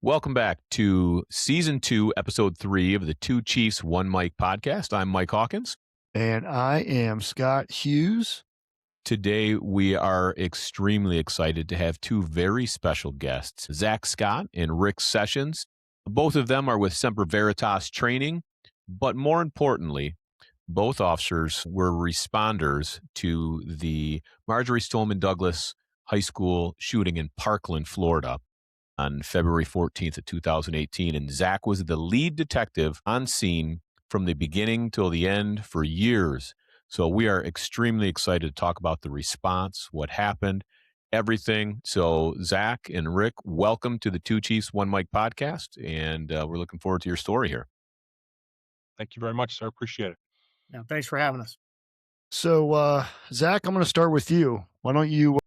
Welcome back to Season 2, Episode 3 of the Two Chiefs, One Mike podcast. I'm Mike Hawkins. And I am Scott Hughes. Today, we are extremely excited to have two very special guests, Zack Scott and Rick Sessions. Both of them are with Semper Veritas training, but more importantly, both officers were responders to the Marjory Stoneman Douglas High School shooting in Parkland, Florida, on February 14th of 2018. And Zack was the lead detective on scene from the beginning till the end for years. So we are extremely excited to talk about the response, what happened, everything. So Zack and Rick, welcome to the Two Chiefs, One Mike podcast. And we're looking forward to your story here. Thank you very much, sir. Appreciate it. Yeah, thanks for having us. So, Zack, I'm going to start with you. Why don't you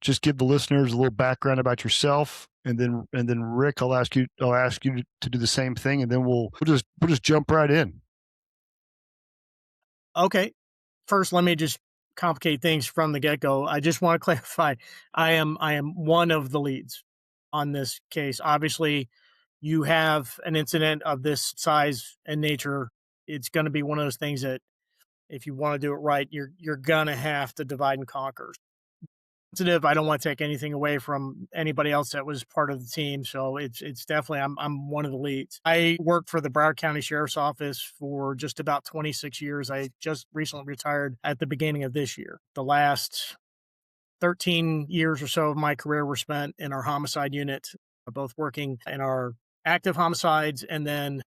just give the listeners a little background about yourself, and then Rick, I'll ask you to do the same thing, and then we'll just jump right in. Okay. First, let me just complicate things from the get-go. I just want to clarify, I am one of the leads on this case. Obviously, you have an incident of this size and nature. It's going to be one of those things that if you want to do it right, you're going to have to divide and conquer. Sensitive. I don't want to take anything away from anybody else that was part of the team. So it's definitely, I'm one of the leads. I worked for the Broward County Sheriff's Office for just about 26 years. I just recently retired at the beginning of this year. The last 13 years or so of my career were spent in our homicide unit, both working in our active homicides and then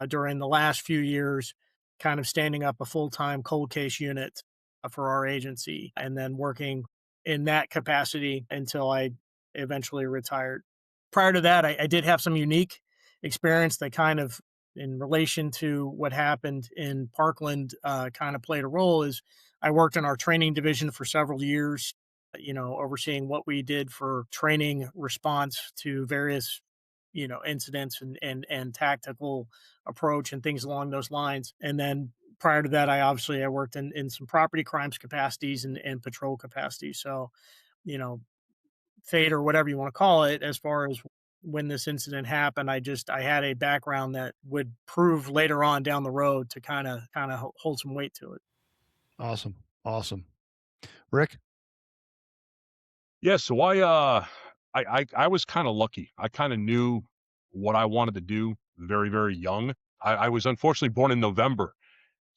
during the last few years, kind of standing up a full-time cold case unit for our agency and then working in that capacity until I eventually retired. Prior to that, I did have some unique experience that kind of, in relation to what happened in Parkland, kind of played a role. Is I worked in our training division for several years, overseeing what we did for training response to various, incidents and tactical approach and things along those lines. And then prior to that, I worked in some property crimes capacities and patrol capacities. So, fate or whatever you want to call it, as far as when this incident happened, I had a background that would prove later on down the road to kind of hold some weight to it. Awesome. Rick? Yeah, so I was kind of lucky. I kind of knew what I wanted to do very, very young. I was unfortunately born in November.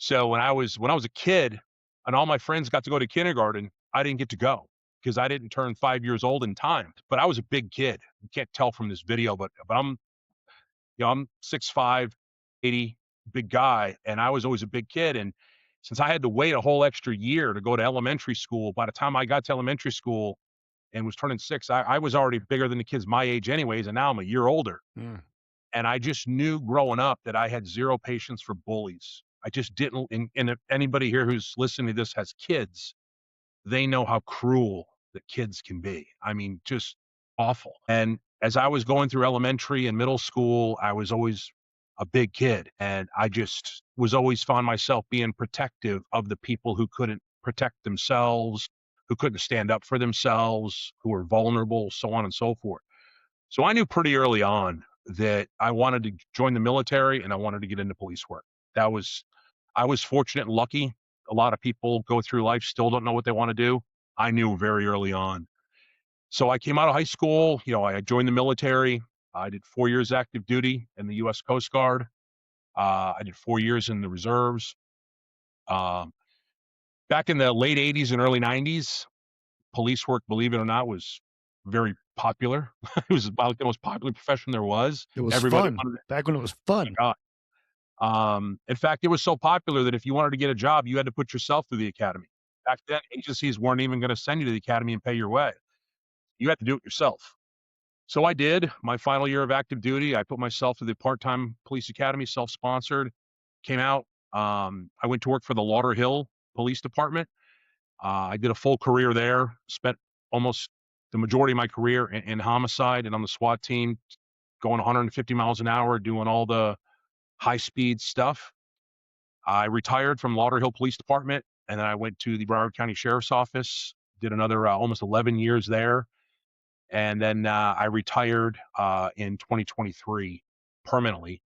So when I was a kid and all my friends got to go to kindergarten, I didn't get to go because I didn't turn 5 years old in time. But I was a big kid. You can't tell from this video, but I'm 6'5", 80, big guy, and I was always a big kid. And since I had to wait a whole extra year to go to elementary school, by the time I got to elementary school and was turning 6, I was already bigger than the kids my age anyways, and now I'm a year older. And I just knew growing up that I had zero patience for bullies. I just didn't. And if anybody here who's listening to this has kids, they know how cruel that kids can be. I mean, just awful. And as I was going through elementary and middle school, I was always a big kid. And I just was always found myself being protective of the people who couldn't protect themselves, who couldn't stand up for themselves, who were vulnerable, so on and so forth. So I knew pretty early on that I wanted to join the military and I wanted to get into police work. I was fortunate and lucky. A lot of people go through life, still don't know what they want to do. I knew very early on. So I came out of high school, I joined the military. I did 4 years active duty in the U.S. Coast Guard. I did 4 years in the reserves. Back in the late 80s and early 90s, police work, believe it or not, was very popular. It was about the most popular profession there was. It was fun. Back when it was fun. In fact, it was so popular that if you wanted to get a job, you had to put yourself through the academy. Back then, agencies weren't even going to send you to the academy and pay your way. You had to do it yourself. So I did. My final year of active duty, I put myself through the part-time police academy, self-sponsored, came out. I went to work for the Lauderhill Police Department. I did a full career there, spent almost the majority of my career in homicide and on the SWAT team, going 150 miles an hour, doing all the high-speed stuff. I retired from Lauderhill Police Department, and then I went to the Broward County Sheriff's Office, did another almost 11 years there. And then I retired in 2023 permanently.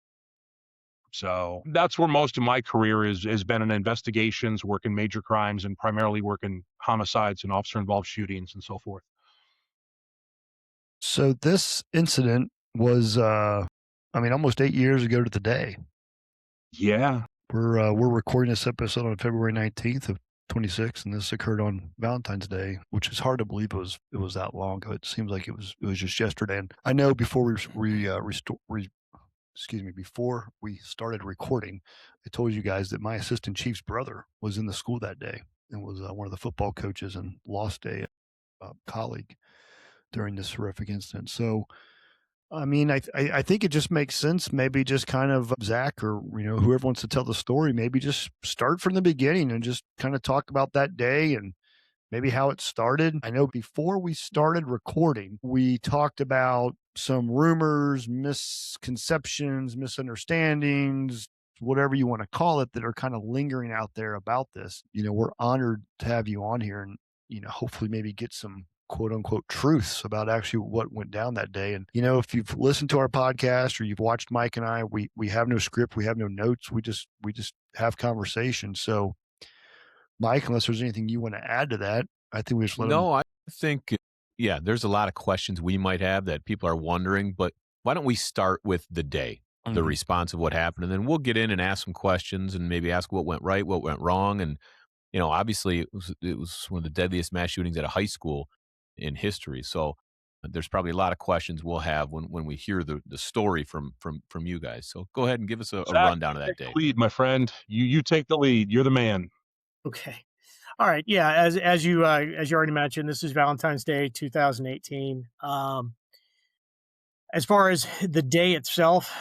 So that's where most of my career has been in investigations, working major crimes, and primarily working homicides and officer involved shootings and so forth. So this incident was, almost 8 years ago to the day. Yeah. We're recording this episode on February 19th of 26, and this occurred on Valentine's Day, which is hard to believe it was that long ago. It seems like it was just yesterday. And I know before before we started recording, I told you guys that my assistant chief's brother was in the school that day and was one of the football coaches and lost a colleague during this horrific incident. So, I think it just makes sense. Maybe just kind of Zach or whoever wants to tell the story. Maybe just start from the beginning and just kind of talk about that day and maybe how it started. I know before we started recording, we talked about some rumors, misconceptions, misunderstandings, whatever you want to call it, that are kind of lingering out there about this. We're honored to have you on here and, hopefully maybe get some quote unquote truths about actually what went down that day. And, if you've listened to our podcast or you've watched Mike and I, we have no script, we have no notes. We just have conversations. So Mike, unless there's anything you want to add to that, I think we just let them. No, I think, yeah, there's a lot of questions we might have that people are wondering, but why don't we start with the day, the Mhm. response of what happened, and then we'll get in and ask some questions and maybe ask what went right, what went wrong. And, obviously it was one of the deadliest mass shootings at a high school in history. So there's probably a lot of questions we'll have when we hear the story from you guys. So go ahead and give us a Zach, rundown you of that take the day. lead, my friend. You take the lead. You're the man. Okay. All right. Yeah. As you already mentioned, this is Valentine's Day, 2018. As far as the day itself,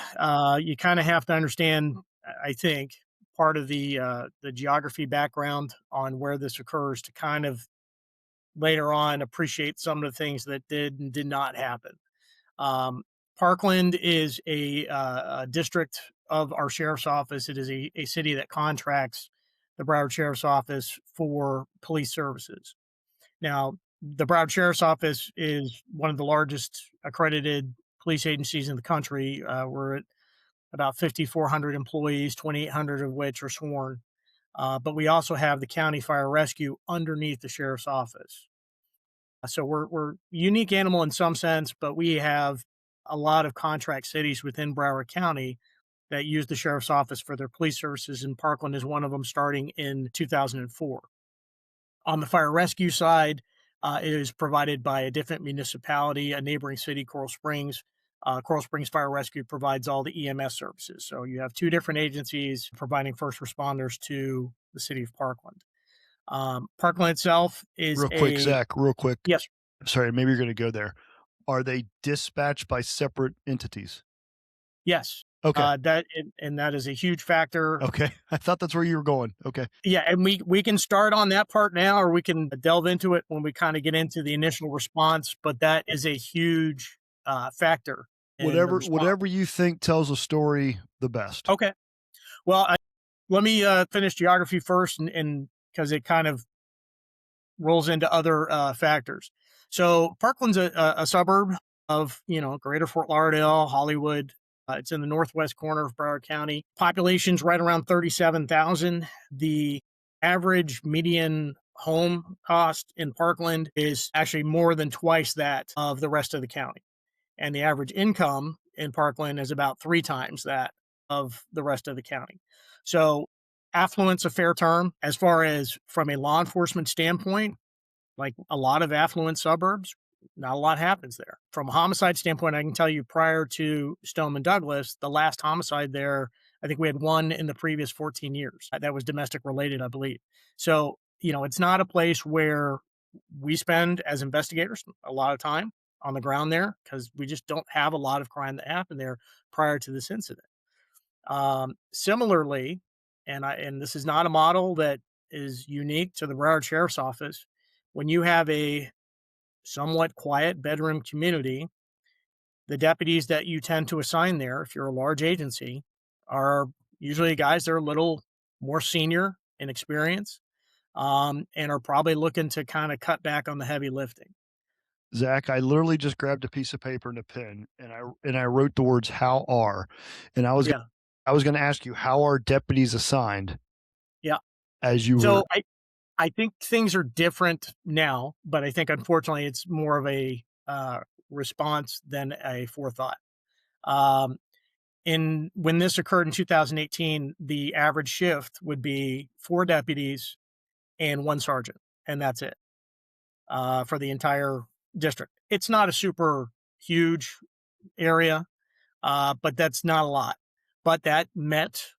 you kind of have to understand, I think, part of the geography background on where this occurs to kind of later on appreciate some of the things that did and did not happen. Um, Parkland is a district of our sheriff's office. It is a city that contracts the Broward Sheriff's Office for police services. Now, the Broward Sheriff's Office is one of the largest accredited police agencies in the country. We're at about 5,400 employees, 2,800 of which are sworn. But we also have the county fire rescue underneath the sheriff's office. So we're a unique animal in some sense, but we have a lot of contract cities within Broward County that use the sheriff's office for their police services, and Parkland is one of them starting in 2004. On the fire rescue side, it is provided by a different municipality, a neighboring city, Coral Springs. Coral Springs Fire Rescue provides all the EMS services. So you have two different agencies providing first responders to the city of Parkland. Parkland itself is Real quick, a Zach, real quick. yes, Sorry, maybe you're going to go there. Are they dispatched by separate entities? yes. Okay. That is a huge factor. Okay. I thought that's where you were going. Okay. Yeah, and we can start on that part now, or we can delve into it when we kind of get into the initial response. But that is a huge factor in the response. Whatever you think tells a story the best. Okay. Well, let me finish geography first, and because it kind of rolls into other factors. So Parkland's a suburb of Greater Fort Lauderdale, Hollywood. It's in the northwest corner of Broward County. Population's right around 37,000. The average median home cost in Parkland is actually more than twice that of the rest of the county. And the average income in Parkland is about 3 times that of the rest of the county. So affluent's a fair term. As far as from a law enforcement standpoint, like a lot of affluent suburbs, not a lot happens there. From a homicide standpoint, I can tell you prior to Stoneman Douglas, the last homicide there, I think we had one in the previous 14 years. That was domestic related, I believe. So, it's not a place where we spend as investigators a lot of time on the ground there because we just don't have a lot of crime that happened there prior to this incident. Similarly, and this is not a model that is unique to the Broward Sheriff's Office, when you have a somewhat quiet bedroom community, the deputies that you tend to assign there, if you're a large agency, are usually guys that are a little more senior in experience, and are probably looking to kind of cut back on the heavy lifting. Zach, I literally just grabbed a piece of paper and a pen, and I wrote the words "how are," and Yeah. I was going to ask you, how are deputies assigned Yeah. as you were? So I think things are different now, but I think unfortunately it's more of a response than a forethought. Um, in when this occurred in 2018, the average shift would be 4 deputies and 1 sergeant, and that's it for the entire district. It's not a super huge area, but that's not a lot. But that met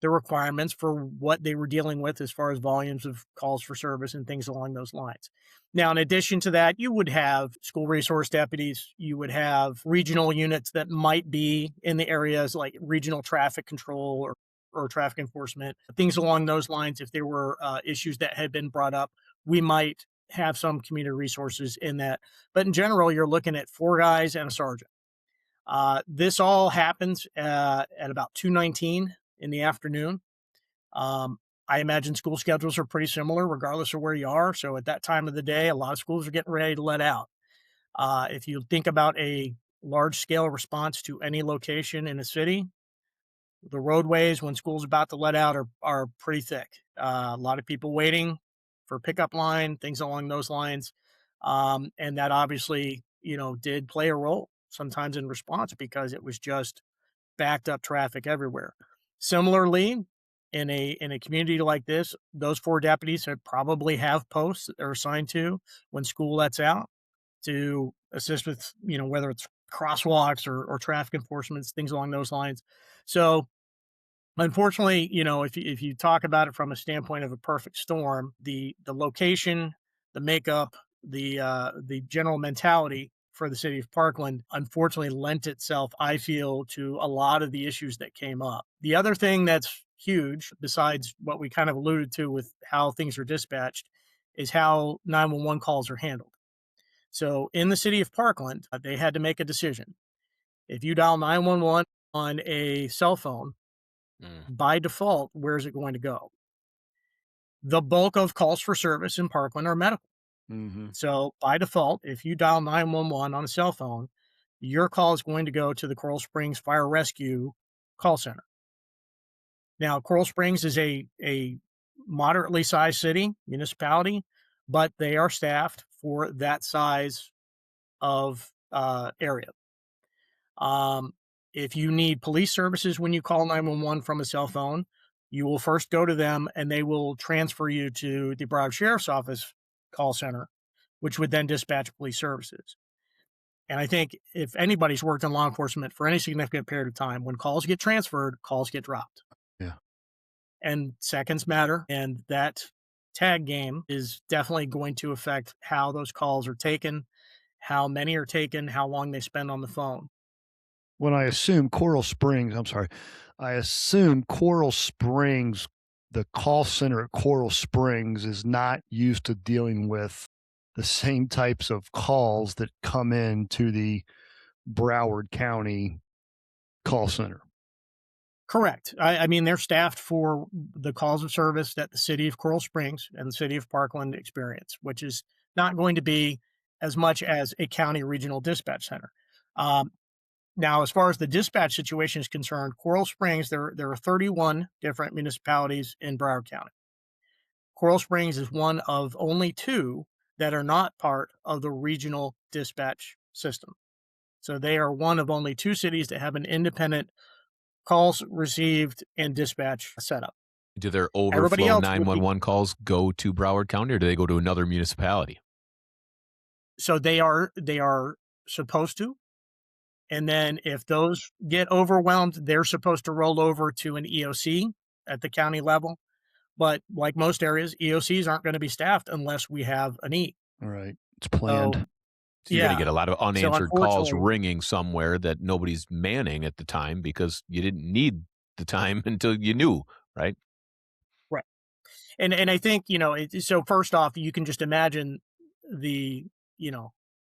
the requirements for what they were dealing with as far as volumes of calls for service and things along those lines. Now, in addition to that, you would have school resource deputies, you would have regional units that might be in the areas like regional traffic control or traffic enforcement, things along those lines. If there were issues that had been brought up, we might have some community resources in that. But in general, you're looking at 4 guys and a sergeant. This all happens at about 2:19 in the afternoon. I imagine school schedules are pretty similar regardless of where you are. So at that time of the day, a lot of schools are getting ready to let out. If you think about a large scale response to any location in a city, the roadways when school's about to let out are pretty thick. A lot of people waiting for pickup line, things along those lines. And that obviously, did play a role sometimes in response because it was just backed up traffic everywhere. Similarly, in a community like this, those 4 deputies would probably have posts that they're assigned to when school lets out to assist with, whether it's crosswalks or traffic enforcement, things along those lines. So unfortunately, if you talk about it from a standpoint of a perfect storm, the location, the makeup, the general mentality for the city of Parkland unfortunately lent itself, I feel, to a lot of the issues that came up. The other thing that's huge, besides what we kind of alluded to with how things are dispatched, is how 911 calls are handled. So in the city of Parkland, they had to make a decision. If you dial 911 on a cell phone, Mm. by default, where's it going to go? The bulk of calls for service in Parkland are medical. Mm-hmm. So by default, if you dial 911 on a cell phone, your call is going to go to the Coral Springs Fire Rescue call center. Now, Coral Springs is a moderately sized city, municipality, but they are staffed for that size of area. Um, if you need police services when you call 911 from a cell phone, you will first go to them and they will transfer you to the Broward Sheriff's Office call center, which would then dispatch police services. And I think if anybody's worked in law enforcement for any significant period of time, when calls get transferred, calls get dropped. Yeah. And seconds matter. And that tag game is definitely going to affect how those calls are taken, how many are taken, how long they spend on the phone. When I assume Coral Springs, I'm sorry, I assume Coral Springs, the call center at Coral Springs is not used to dealing with the same types of calls that come in to the Broward County call center. Correct. I mean, they're staffed for the calls of service that the city of Coral Springs and the city of Parkland experience, which is not going to be as much as a county regional dispatch center. Um, Now, as far as the dispatch situation is concerned, Coral Springs, there are 31 different municipalities in Broward County. Coral Springs is one of only 2 that are not part of the regional dispatch system. So they are one of only 2 cities that have an independent calls received and dispatch setup. Do their Everybody overflow else would be 911 calls go to Broward County, or do they go to another municipality? so they are supposed to. And then if those get overwhelmed, they're supposed to roll over to an EOC at the county level. But like most areas, EOCs aren't going to be staffed unless we have a need. All right. It's So, planned. So you're going to yeah. get a lot of So unanswered calls unfortunately, ringing somewhere that nobody's manning at the time because you didn't need the time until you knew, right? right. And I think, so first off, you can just imagine the,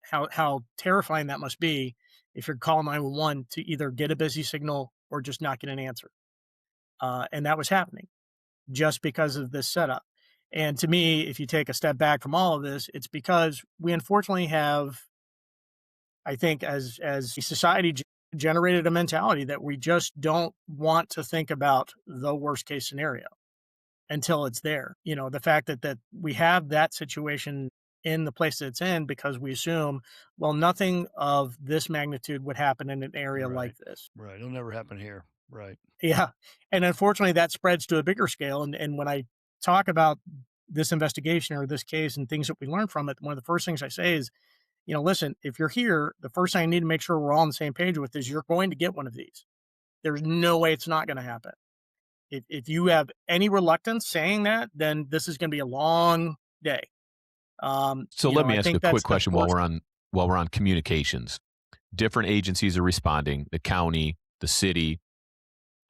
how terrifying that must be if you're calling 911 to either get a busy signal or just not get an answer. And that was happening just because of this setup. And to me, if you take a step back from all of this, it's because we unfortunately have I think as society generated a mentality that we just don't want to think about the worst case scenario until it's there. The fact that we have that situation in the place that it's in because we assume, well, nothing of this magnitude would happen in an area like this. Right. It'll never happen here. Right. Yeah. And unfortunately, that spreads to a bigger scale. And when I talk about this investigation or this case and things that we learned from it, one of the first things I say is, listen, if you're here, the first thing I need to make sure we're all on the same page with is you're going to get one of these. There's no way it's not going to happen. If you have any reluctance saying that, then this is going to be a long day. So let me ask a quick question while first. we're on communications. Different agencies are responding, the county, the city.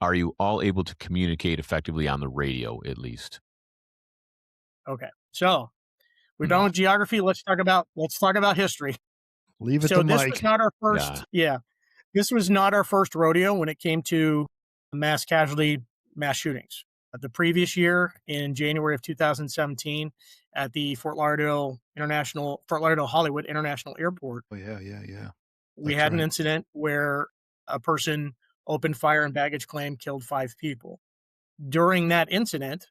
Are you all able to communicate effectively on the radio at least? Okay. So we're done with geography. Let's talk about history. Leave it So to this Mike. was not our first. Yeah. This was not our first rodeo when it came to mass casualty, mass shootings. The previous year, in January of 2017, at the Fort Lauderdale Hollywood International Airport, Oh, yeah. we That's had an right. incident where a person opened fire and baggage claim, killed 5 people. During that incident,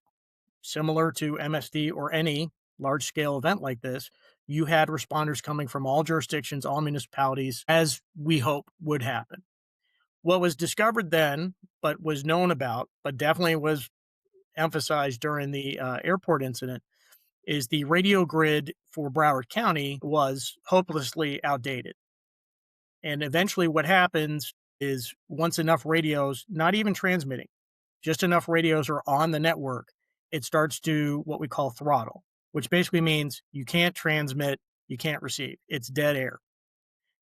similar to MSD or any large-scale event like this, you had responders coming from all jurisdictions, all municipalities, as we hope would happen. What was discovered then, but was known about, but definitely was emphasized during the airport incident, is the radio grid for Broward County was hopelessly outdated. And eventually what happens is once enough radios, not even transmitting, just enough radios are on the network, it starts to what we call throttle, which basically means you can't transmit, you can't receive. It's dead air.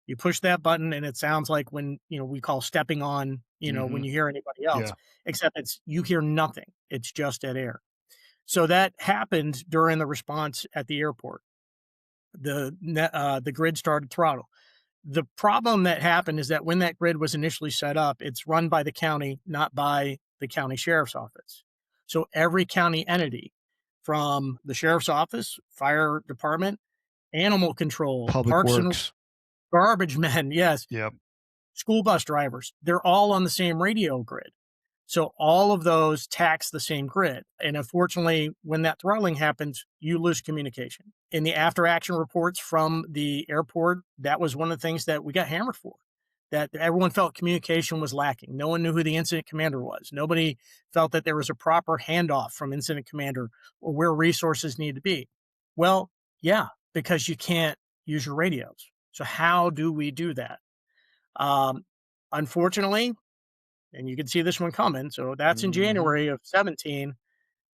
You push that button and it sounds like when, we call stepping on, when you hear anybody else, except you hear nothing. It's just dead air. So that happened during the response at the airport. The grid started throttle. The problem that happened is that when that grid was initially set up, it's run by the county, not by the county sheriff's office. So every county entity, from the sheriff's office, fire department, animal control, Public parks and Works. garbage men, yes, Yep. school bus drivers, they're all on the same radio grid. So all of those tax the same grid. And unfortunately, when that throttling happens, you lose communication. In the after action reports from the airport, that was one of the things that we got hammered for, that everyone felt communication was lacking. No one knew who the incident commander was. Nobody felt that there was a proper handoff from incident commander or where resources need to be. Well, yeah, because you can't use your radios. So how do we do that? Unfortunately, and you can see this one coming. So that's in January of 17.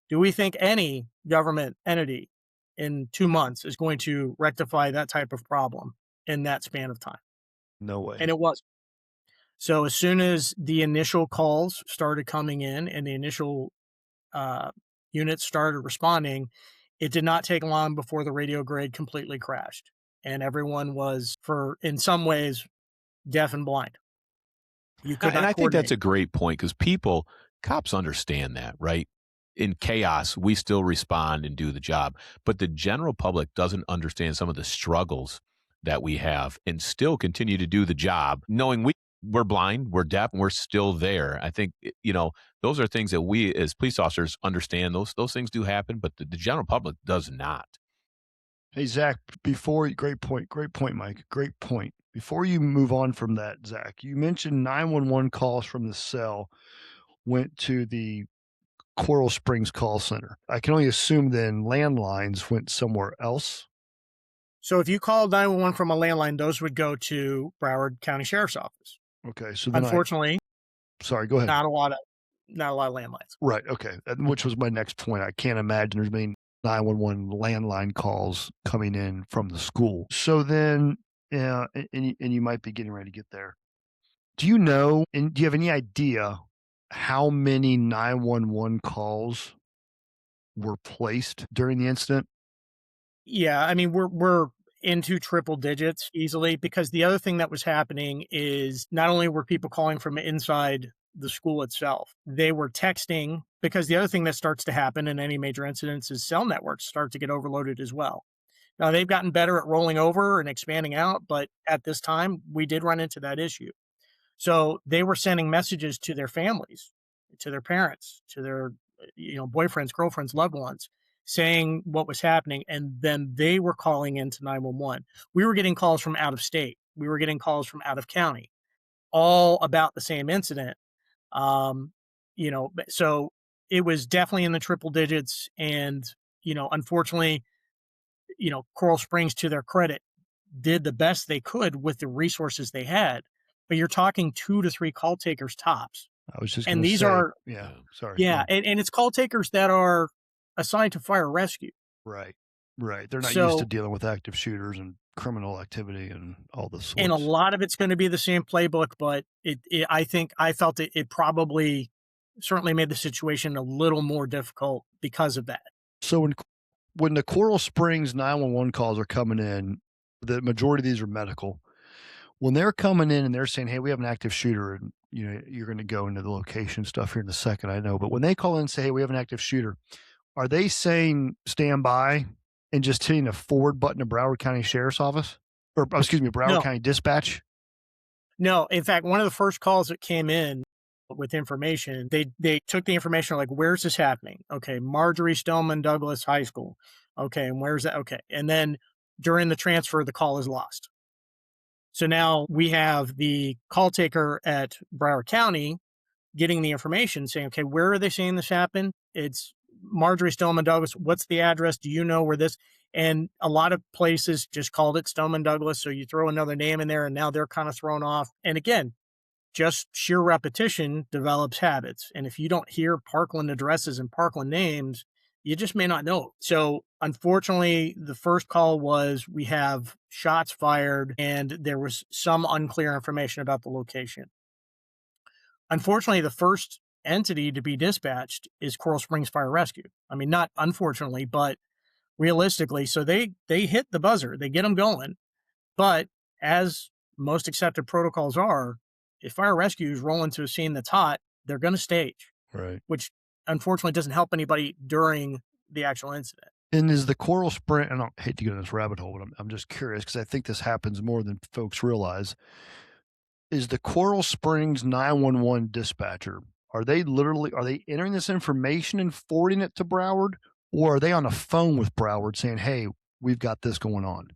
Do we think any government entity in 2 months is going to rectify that type of problem in that span of time? No way. And it was. So as soon as the initial calls started coming in and the initial units started responding, it did not take long before the radio grid completely crashed. And everyone was, in some ways, deaf and blind. You could not And I think that's coordinate. a great point because cops understand that, right? In chaos, we still respond and do the job. But the general public doesn't understand some of the struggles that we have and still continue to do the job, knowing we're blind, we're deaf, and we're still there. I think, those are things that we as police officers understand. Those things do happen, but the general public does not. Hey, Zach, great point, Mike, great point. Before you move on from that, Zach, you mentioned 911 calls from the cell went to the Coral Springs call center. I can only assume then landlines went somewhere else. So if you called 911 from a landline, those would go to Broward County Sheriff's Office. Okay, so then Unfortunately, sorry, go ahead. not a lot of landlines. Right, okay, which was my next point. I can't imagine there's many 911 landline calls coming in from the school. So then, and you might be getting ready to get there. Do you know, and do you have any idea how many 911 calls were placed during the incident? Yeah, I mean, we're into triple digits easily because the other thing that was happening is not only were people calling from inside the school itself, they were texting, because the other thing that starts to happen in any major incidents is cell networks start to get overloaded as well. Now they've gotten better at rolling over and expanding out, but at this time we did run into that issue. So they were sending messages to their families, to their parents, to their boyfriends, girlfriends, loved ones, saying what was happening, and then they were calling into 911. We were getting calls from out of state. We were getting calls from out of county, all about the same incident. Um, so it was definitely in the triple digits, and unfortunately, Coral Springs, to their credit, did the best they could with the resources they had. But you're talking 2 to 3 call takers tops. I was just And going to these say, are, yeah, sorry. yeah, and it's call takers that are assigned to fire rescue. Right. They're not used to So, dealing with active shooters and criminal activity and all the sorts. and a lot of it's going to be the same playbook, but I felt it probably certainly made the situation a little more difficult because of that. So when the Coral Springs 911 calls are coming in, the majority of these are medical. When they're coming in and they're saying, "Hey, we have an active shooter," and you're going to go into the location stuff here in a second, I know, but when they call in and say, "Hey, we have an active shooter," are they saying stand by and just hitting a forward button to Broward County Sheriff's Office, or excuse me, Broward No. County Dispatch? No, in fact, one of the first calls that came in with information, they took the information like, where's this happening? Okay, Marjory Stoneman Douglas High School. Okay, and where's that? Okay, and then during the transfer, the call is lost. So now we have the call taker at Broward County getting the information saying, okay, where are they saying this happened? It's Marjory Stoneman Douglas. What's the address? Do you know where this? And a lot of places just called it Stoneman Douglas. So you throw another name in there and now they're kind of thrown off. And again, just sheer repetition develops habits. And if you don't hear Parkland addresses and Parkland names, you just may not know. So unfortunately, the first call was we have shots fired and there was some unclear information about the location. Unfortunately, the first entity to be dispatched is Coral Springs Fire Rescue. I mean, not unfortunately, but realistically. So they hit the buzzer, they get them going. But as most accepted protocols are, if fire rescue is rolling to a scene that's hot, they're going to stage, Right. which unfortunately doesn't help anybody during the actual incident. And is the Coral Spring, and I don't hate to get in this rabbit hole, but I'm just curious because I think this happens more than folks realize. Is the Coral Springs 911 dispatcher, are they entering this information and forwarding it to Broward, or are they on the phone with Broward saying, "Hey, we've got this going on"?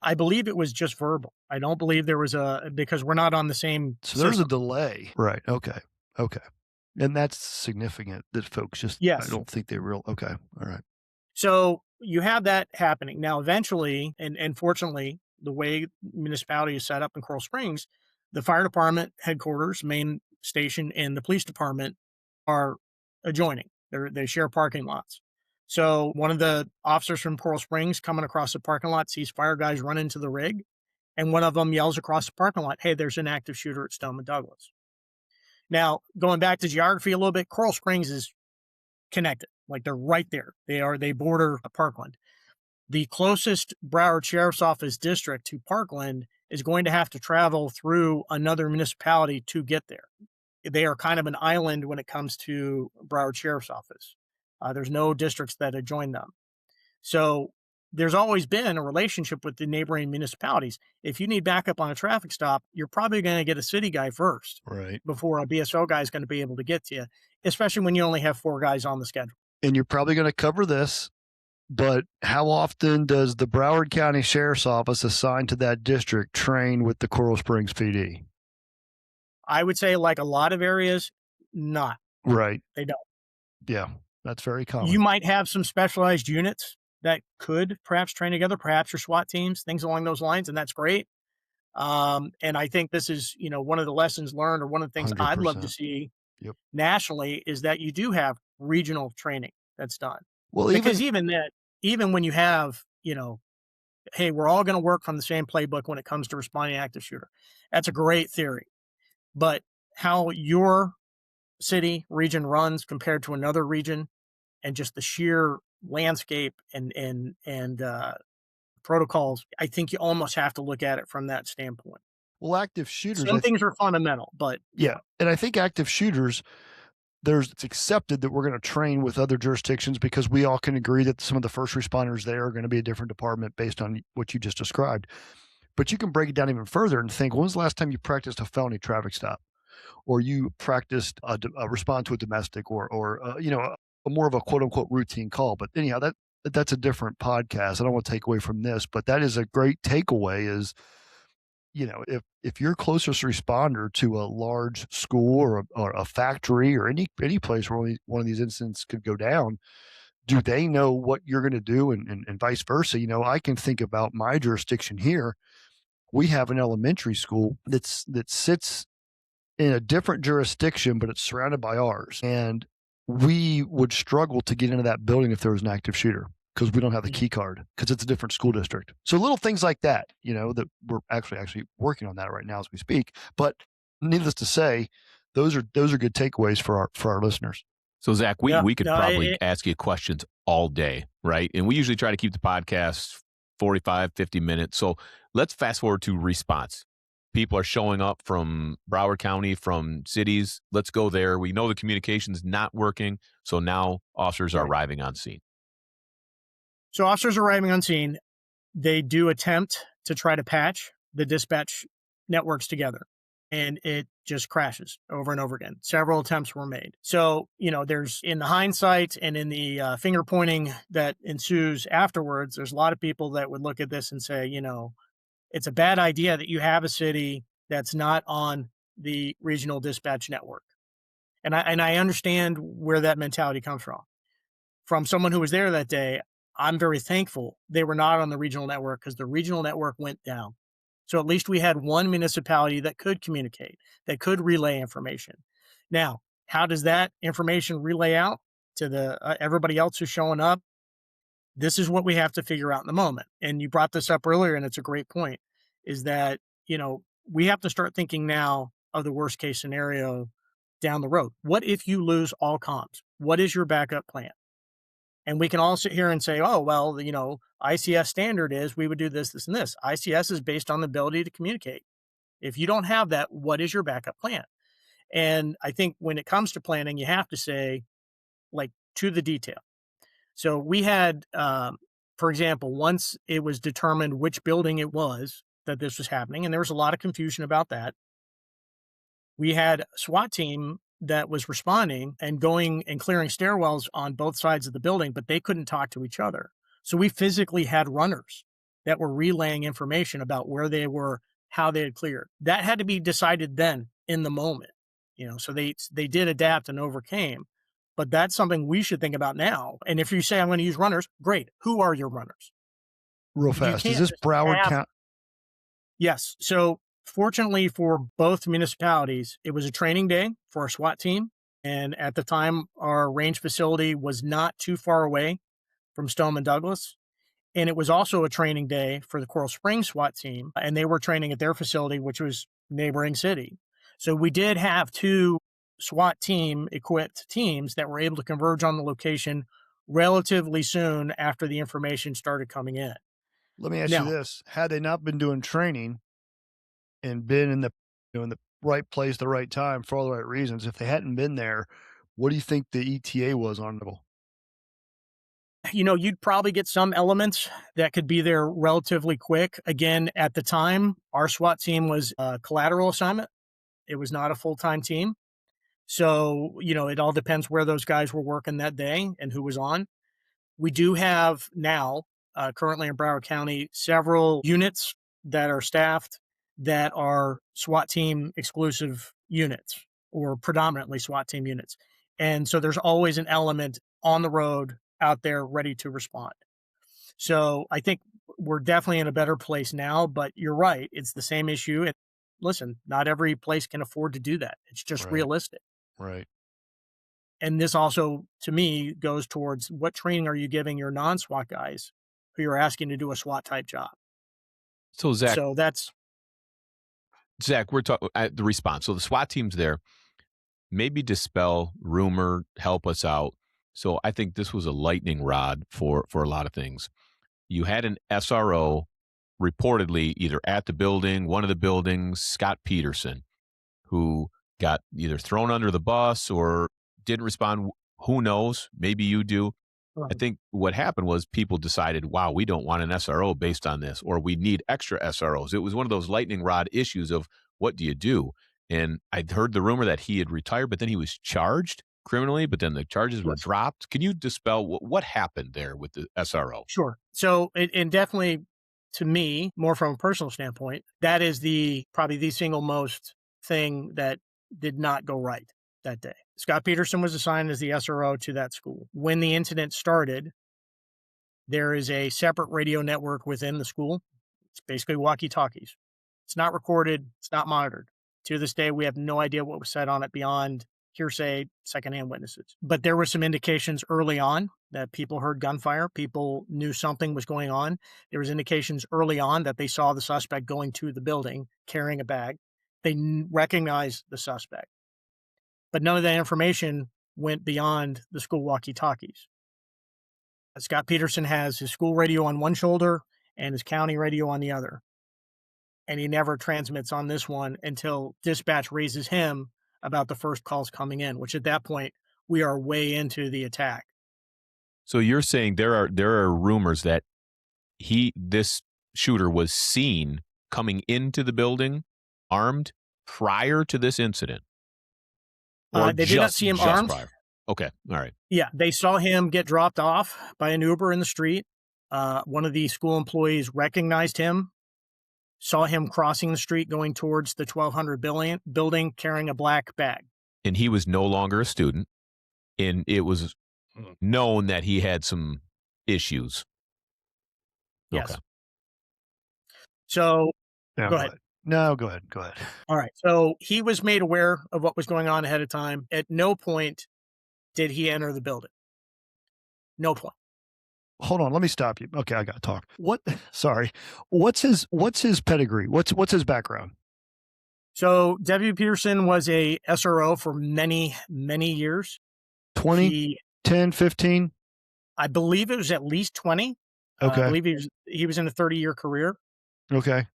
I believe it was just verbal. I don't believe there was because we're not on the same So there's a system. delay. Right. Okay. And that's significant that folks just, Yes. I don't think they okay. All right. So you have that happening. Now, eventually, and fortunately, the way municipality is set up in Coral Springs, the fire department headquarters, main station, and the police department are adjoining. They share parking lots. So one of the officers from Coral Springs coming across the parking lot sees fire guys run into the rig, and one of them yells across the parking lot, "Hey, there's an active shooter at Stoneman Douglas." Now, going back to geography a little bit, Coral Springs is connected. Like they're right there. They border Parkland. The closest Broward Sheriff's Office district to Parkland is going to have to travel through another municipality to get there. They are kind of an island when it comes to Broward Sheriff's Office. There's no districts that adjoin them. So there's always been a relationship with the neighboring municipalities. If you need backup on a traffic stop, you're probably going to get a city guy first, Right. before a BSO guy is going to be able to get to you, especially when you only have 4 guys on the schedule. And you're probably going to cover this, but how often does the Broward County Sheriff's Office assigned to that district train with the Coral Springs PD? I would say, like a lot of areas, not. Right. They don't. Yeah, that's very common. You might have some specialized units that could perhaps train together, perhaps your SWAT teams, things along those lines, and that's great. And I think this is, one of the lessons learned, or one of the things I'd love to 100%. see Yep. nationally, is that you do have regional training that's done. Well, Because even when you have, hey, we're all going to work from the same playbook when it comes to responding to active shooter. That's a great theory. But how your city region runs compared to another region, and just the sheer landscape and protocols, I think you almost have to look at it from that standpoint. well, active shooters, Some things are fundamental, but yeah, and I think active shooters, it's accepted that we're going to train with other jurisdictions because we all can agree that some of the first responders there are going to be a different department based on what you just described. But you can break it down even further and think, when was the last time you practiced a felony traffic stop, or you practiced a response to a domestic, or a more of a quote unquote routine call? But anyhow, that's a different podcast. I don't want to take away from this, but that is a great takeaway. Is, if you're closest responder to a large school or a factory or any place where one of these incidents could go down, do they know what you're going to do, and vice versa? I can think about my jurisdiction here. We have an elementary school that sits in a different jurisdiction, but it's surrounded by ours. And we would struggle to get into that building if there was an active shooter, because we don't have the key card, because it's a different school district. So little things like that, that we're actually working on that right now as we speak. But needless to say, those are good takeaways for our listeners. So Zach, we could probably ask you questions all day, right? And we usually try to keep the podcast 45, 50 minutes. So let's fast forward to response. People are showing up from Broward County, from cities. Let's go there. We know the communication's not working. So now officers are arriving on scene. So officers arriving on scene, they do attempt to try to patch the dispatch networks together, and it just crashes over and over again. Several attempts were made. So, there's, in the hindsight and in the finger pointing that ensues afterwards, there's a lot of people that would look at this and say, it's a bad idea that you have a city that's not on the regional dispatch network. And I understand where that mentality comes from. From someone who was there that day, I'm very thankful they were not on the regional network, because the regional network went down. So at least we had one municipality that could communicate, that could relay information. Now, how does that information relay out to the everybody else who's showing up? This is what we have to figure out in the moment. And you brought this up earlier, and it's a great point, is that, we have to start thinking now of the worst case scenario down the road. What if you lose all comms? What is your backup plan? And we can all sit here and say, oh, well, ICS standard is we would do this, this, and this. ICS is based on the ability to communicate. If you don't have that, what is your backup plan? And I think when it comes to planning, you have to say, like, to the detail. So we had, for example, once it was determined which building it was that this was happening, and there was a lot of confusion about that, we had a SWAT team that was responding and going and clearing stairwells on both sides of the building, but they couldn't talk to each other. So we physically had runners that were relaying information about where they were, how they had cleared. That had to be decided then in the moment, so they did adapt and overcame. But that's something we should think about now. And if you say, I'm going to use runners, great. Who are your runners? Real fast. Is this Broward County? Yes. So fortunately for both municipalities, it was a training day for our SWAT team. And at the time, our range facility was not too far away from Stoneman Douglas. And it was also a training day for the Coral Springs SWAT team. And they were training at their facility, which was neighboring city. So we did have two SWAT team equipped teams that were able to converge on the location relatively soon after the information started coming in. Let me ask you this. Had they not been doing training and been in the right place, the right time for all the right reasons, if they hadn't been there, what do you think the ETA was on it? You'd probably get some elements that could be there relatively quick. Again, at the time, our SWAT team was a collateral assignment. It was not a full-time team. So, it all depends where those guys were working that day and who was on. We do have now, currently in Broward County, several units that are staffed that are SWAT team exclusive units, or predominantly SWAT team units. And so there's always an element on the road out there ready to respond. So I think we're definitely in a better place now, but you're right. It's the same issue. And listen, not every place can afford to do that. It's just realistic. Right. And this also, to me, goes towards what training are you giving your non-SWAT guys who you're asking to do a SWAT type job? So Zach, we're talking at the response. So the SWAT team's there. Maybe dispel rumor, help us out. So I think this was a lightning rod for a lot of things. You had an SRO reportedly either at the building, one of the buildings, Scott Peterson, who got either thrown under the bus or didn't respond. Who knows? Maybe you do. I think what happened was people decided, wow, we don't want an SRO based on this, or we need extra SROs. It was one of those lightning rod issues of what do you do? And I'd heard the rumor that he had retired, but then he was charged criminally, but then the charges were dropped. Can you dispel what happened there with the SRO? Sure. So, and definitely to me, more from a personal standpoint, that is probably the single most thing that did not go right that day. Scott Peterson was assigned as the SRO to that school. When the incident started, there is a separate radio network within the school. It's basically walkie-talkies. It's not recorded. It's not monitored. To this day, we have no idea what was said on it beyond hearsay, secondhand witnesses. But there were some indications early on that people heard gunfire. People knew something was going on. There was indications early on that they saw the suspect going to the building carrying a bag. They recognized the suspect. But none of that information went beyond the school walkie-talkies. Scott Peterson has his school radio on one shoulder and his county radio on the other. And he never transmits on this one until dispatch raises him about the first calls coming in, which at that point, we are way into the attack. So you're saying there are rumors that this shooter was seen coming into the building armed prior to this incident? They did not see him armed. Prior. Okay. All right. Yeah. They saw him get dropped off by an Uber in the street. One of the school employees recognized him, saw him crossing the street going towards the 1200 building carrying a black bag. And he was no longer a student. And it was known that he had some issues. Yes. Okay. So go ahead. No, go ahead. Go ahead. All right. So he was made aware of what was going on ahead of time. At no point did he enter the building. No point. Hold on, let me stop you. Okay, I got to talk. Sorry. What's his pedigree? What's his background? So Deputy Peterson was a SRO for many, many years. 20, 10, 15? I believe it was at least 20. Okay. I believe he was in a 30-year career. Okay.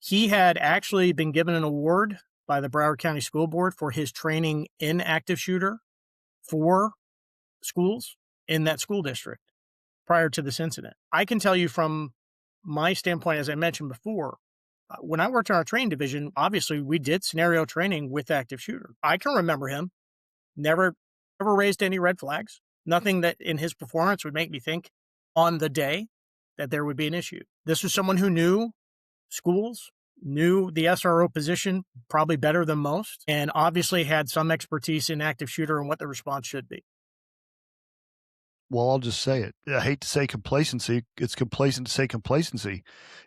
He had actually been given an award by the Broward County School Board for his training in active shooter for schools in that school district prior to this incident. I can tell you from my standpoint, as I mentioned before, when I worked in our training division, obviously we did scenario training with active shooter. I can remember him, never raised any red flags, nothing that in his performance would make me think on the day that there would be an issue. This was someone who knew schools, knew the SRO position probably better than most, and obviously had some expertise in active shooter and what the response should be. Well, I'll just say it. I hate to say complacency. It's complacent to say complacency.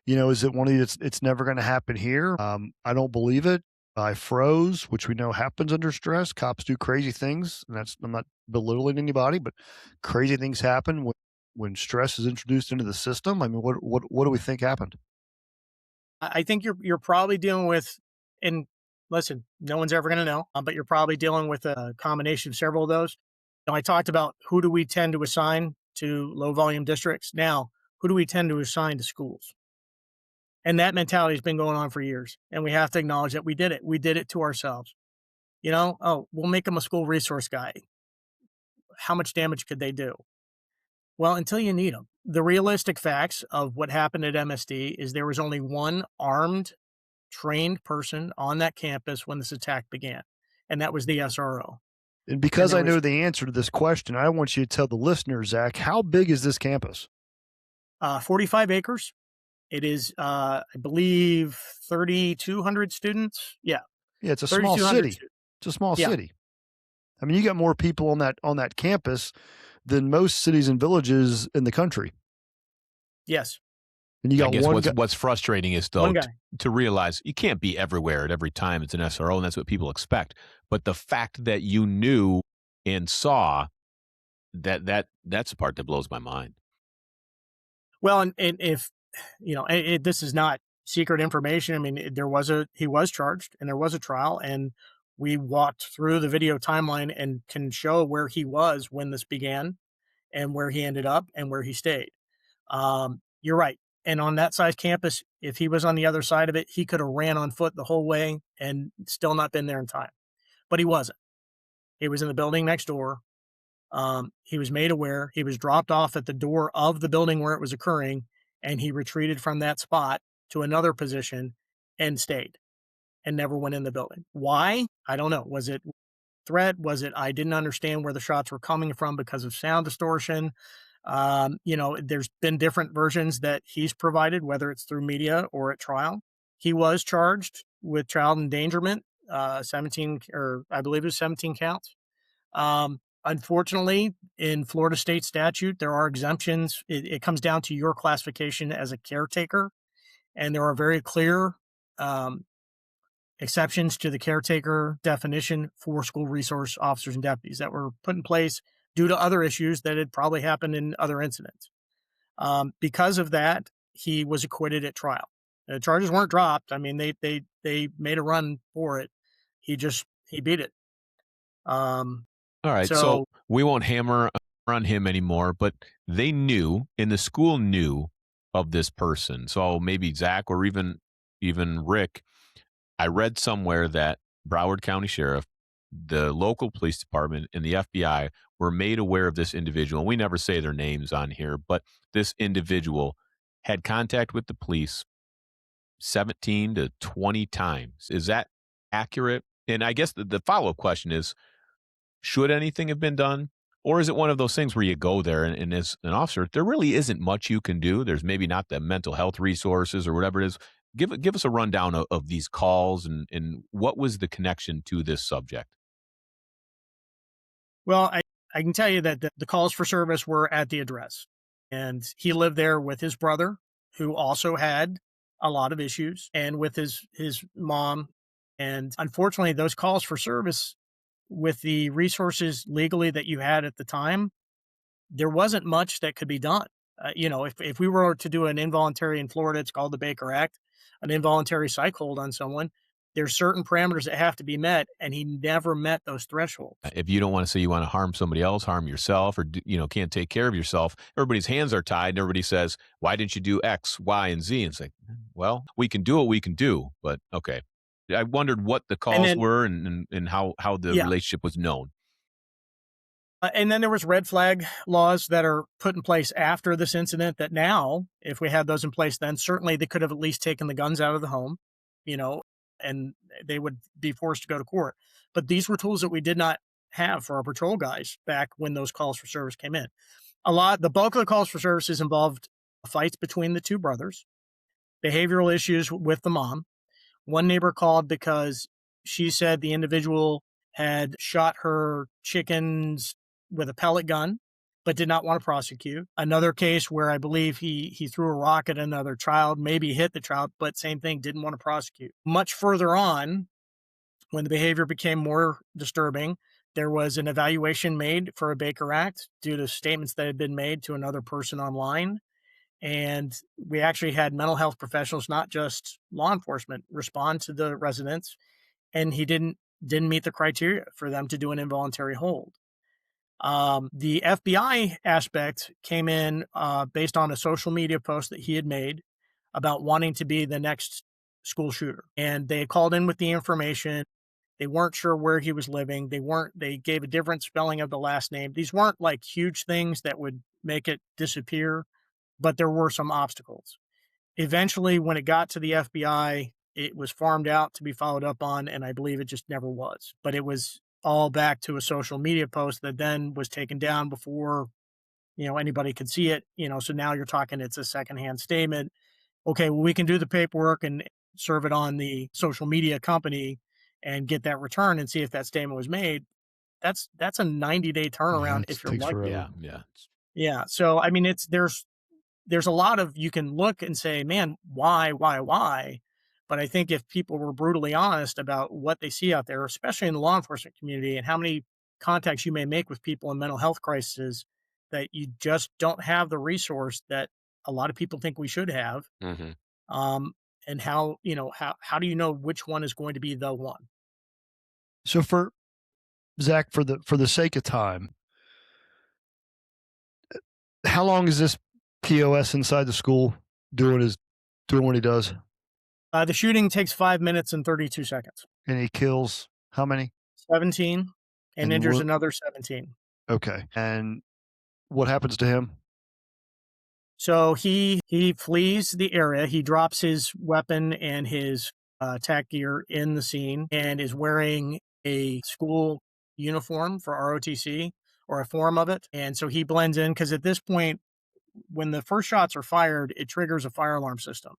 Is it one of these, it's never going to happen here? I don't believe it. I froze, which we know happens under stress. Cops do crazy things, and I'm not belittling anybody, but crazy things happen when stress is introduced into the system. I mean, what do we think happened? I think you're probably dealing with, and listen, no one's ever going to know, but you're probably dealing with a combination of several of those. Now, I talked about who do we tend to assign to low volume districts. Now, who do we tend to assign to schools? And that mentality has been going on for years. And we have to acknowledge that we did it. We did it to ourselves. We'll make them a school resource guy. How much damage could they do? Well, until you need them. The realistic facts of what happened at MSD is there was only one armed, trained person on that campus when this attack began, and that was the SRO. And because I know the answer to this question, I want you to tell the listeners, Zach, how big is this campus? 45 acres. It is, I believe, 3,200 students. Yeah. Yeah, it's a small city. It's a small city. I mean, you got more people on that campus than most cities and villages in the country. Yes. And you got what's frustrating is, though, to realize you can't be everywhere at every time it's an SRO, and that's what people expect. But the fact that you knew and saw that's the part that blows my mind. Well, and if this is not secret information. I mean, he was charged, and there was a trial, and we walked through the video timeline and can show where he was when this began, and where he ended up, and where he stayed. You're right. And on that size campus, if he was on the other side of it, he could have ran on foot the whole way and still not been there in time. But he wasn't. He was in the building next door. He was made aware. He was dropped off at the door of the building where it was occurring, and he retreated from that spot to another position and stayed and never went in the building. Why? I don't know. Was it threat? Was it I didn't understand where the shots were coming from because of sound distortion? There's been different versions that he's provided, whether it's through media or at trial. He was charged with child endangerment, 17, or I believe it was 17 counts. Unfortunately, in Florida state statute, there are exemptions. It comes down to your classification as a caretaker, and there are very clear exceptions to the caretaker definition for school resource officers and deputies that were put in place due to other issues that had probably happened in other incidents. Because of that, he was acquitted at trial. The charges weren't dropped. I mean, they made a run for it. He beat it. All right, so we won't hammer on him anymore, but they knew, and the school knew of this person. So maybe Zach or even Rick, I read somewhere that Broward County Sheriff, the local police department, and the FBI were made aware of this individual. We never say their names on here, but this individual had contact with the police 17 to 20 times. Is that accurate? And I guess the follow-up question is, should anything have been done? Or is it one of those things where you go there and as an officer, there really isn't much you can do? There's maybe not the mental health resources or whatever it is. Give us a rundown of these calls and what was the connection to this subject? Well, I can tell you that the calls for service were at the address, and he lived there with his brother, who also had a lot of issues, and with his mom. And unfortunately, those calls for service, with the resources legally that you had at the time, there wasn't much that could be done. If we were to do an involuntary in Florida, it's called the Baker Act, an involuntary psych hold on someone, there's certain parameters that have to be met, and he never met those thresholds. If you don't want to say you want to harm somebody else, harm yourself, or can't take care of yourself, everybody's hands are tied, and everybody says, "Why didn't you do X, Y, and Z?" And it's like, well, we can do what we can do, but okay. I wondered what the calls were and how the relationship was known. And then there was red flag laws that are put in place after this incident that now, if we had those in place, then certainly they could have at least taken the guns out of the home, and they would be forced to go to court. But these were tools that we did not have for our patrol guys back when those calls for service came in. The bulk of the calls for services involved fights between the two brothers, behavioral issues with the mom. One neighbor called because she said the individual had shot her chickens with a pellet gun, but did not want to prosecute. Another case where I believe he threw a rock at another child, maybe hit the child, but same thing, didn't want to prosecute. Much further on, when the behavior became more disturbing, there was an evaluation made for a Baker Act due to statements that had been made to another person online. And we actually had mental health professionals, not just law enforcement, respond to the residents, and he didn't meet the criteria for them to do an involuntary hold. The FBI aspect came in based on a social media post that he had made about wanting to be the next school shooter. And they called in with the information. They weren't sure where he was living. They gave a different spelling of the last name. These weren't like huge things that would make it disappear, but there were some obstacles. Eventually, when it got to the FBI, it was farmed out to be followed up on, and I believe it just never was. But it was all back to a social media post that then was taken down before, anybody could see it. So now you're talking, it's a secondhand statement. Okay, well, we can do the paperwork and serve it on the social media company and get that return and see if that statement was made. That's a 90-day turnaround if you're lucky. Yeah. So I mean, there's a lot of, you can look and say, man, why? But I think if people were brutally honest about what they see out there, especially in the law enforcement community, and how many contacts you may make with people in mental health crises, that you just don't have the resource that a lot of people think we should have. Mm-hmm. And how do you know which one is going to be the one? So for Zach, for the sake of time, how long is this POS inside the school doing what he does? The shooting takes 5 minutes and 32 seconds. And he kills how many? 17. and injures another 17. Okay. And what happens to him? So he flees the area. He drops his weapon and his attack gear in the scene and is wearing a school uniform for ROTC or a form of it. And so he blends in because at this point, when the first shots are fired, it triggers a fire alarm system,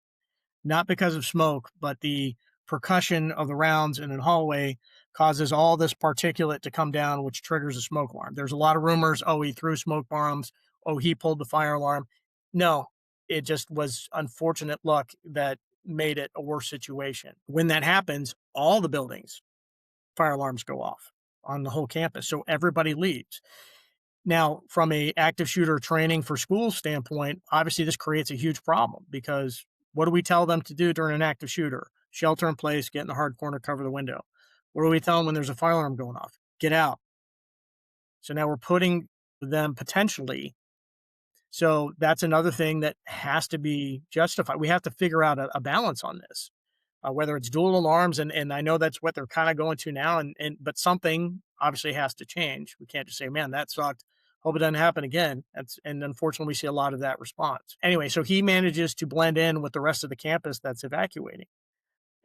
not because of smoke, but the percussion of the rounds in the hallway causes all this particulate to come down, which triggers a smoke alarm. There's a lot of rumors, oh, he threw smoke bombs, oh, he pulled the fire alarm. No, it just was unfortunate luck that made it a worse situation. When that happens, all the buildings, fire alarms go off on the whole campus. So everybody leaves. Now, from a active shooter training for schools standpoint, obviously this creates a huge problem because what do we tell them to do during an active shooter? Shelter in place, get in the hard corner, cover the window. What do we tell them when there's a fire alarm going off? Get out. So now we're putting them potentially. So that's another thing that has to be justified. We have to figure out a balance on this, whether it's dual alarms, and I know that's what they're kind of going to now, but something obviously has to change. We can't just say, man, that sucked. Hope it doesn't happen again. And unfortunately, we see a lot of that response. Anyway, so he manages to blend in with the rest of the campus that's evacuating.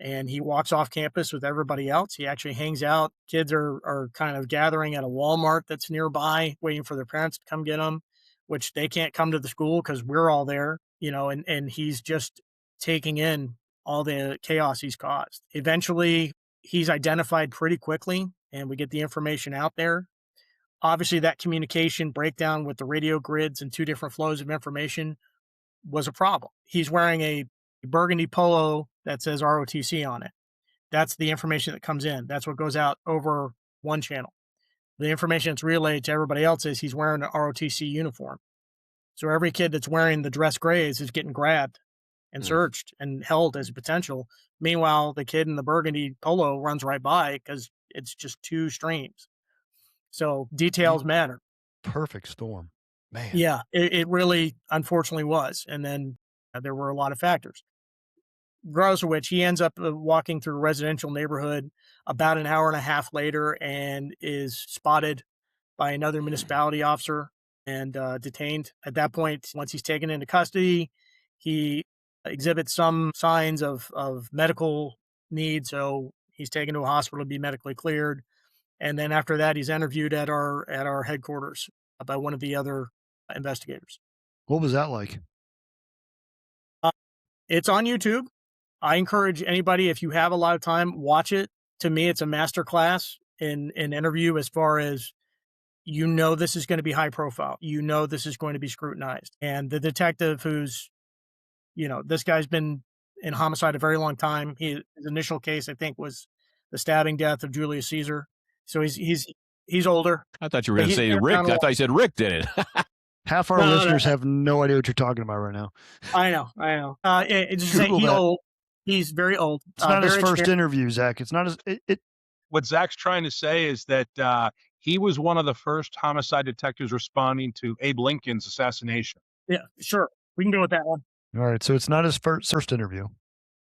And he walks off campus with everybody else. He actually hangs out. Kids are kind of gathering at a Walmart that's nearby, waiting for their parents to come get them, which they can't come to the school because we're all there, and he's just taking in all the chaos he's caused. Eventually, he's identified pretty quickly, and we get the information out there. Obviously, that communication breakdown with the radio grids and two different flows of information was a problem. He's wearing a burgundy polo that says ROTC on it. That's the information that comes in. That's what goes out over one channel. The information that's relayed to everybody else is he's wearing an ROTC uniform. So every kid that's wearing the dress grays is getting grabbed and searched and held as a potential. Meanwhile, the kid in the burgundy polo runs right by because it's just two streams. So details matter. Perfect storm, man. Yeah, it really, unfortunately, was. And then there were a lot of factors. Regardless of which, he ends up walking through a residential neighborhood about an hour and a half later and is spotted by another municipality officer and detained. At that point, once he's taken into custody, he exhibits some signs of medical need. So he's taken to a hospital to be medically cleared. And then after that, he's interviewed at our headquarters by one of the other investigators. What was that like? It's on YouTube. I encourage anybody, if you have a lot of time, watch it. To me, it's a masterclass in interview as far as, this is going to be high profile. This is going to be scrutinized. And the detective who's, this guy's been in homicide a very long time. His initial case, I think, was the stabbing death of Julius Caesar. So he's older. I thought you were going to say Rick. I thought you said Rick did it. Half our listeners have no idea what you're talking about right now. I know. He's old. He's very old. It's not his first interview, Zach. It's not his. What Zach's trying to say is that he was one of the first homicide detectives responding to Abe Lincoln's assassination. Yeah, sure. We can go with that one. All right. So it's not his first interview.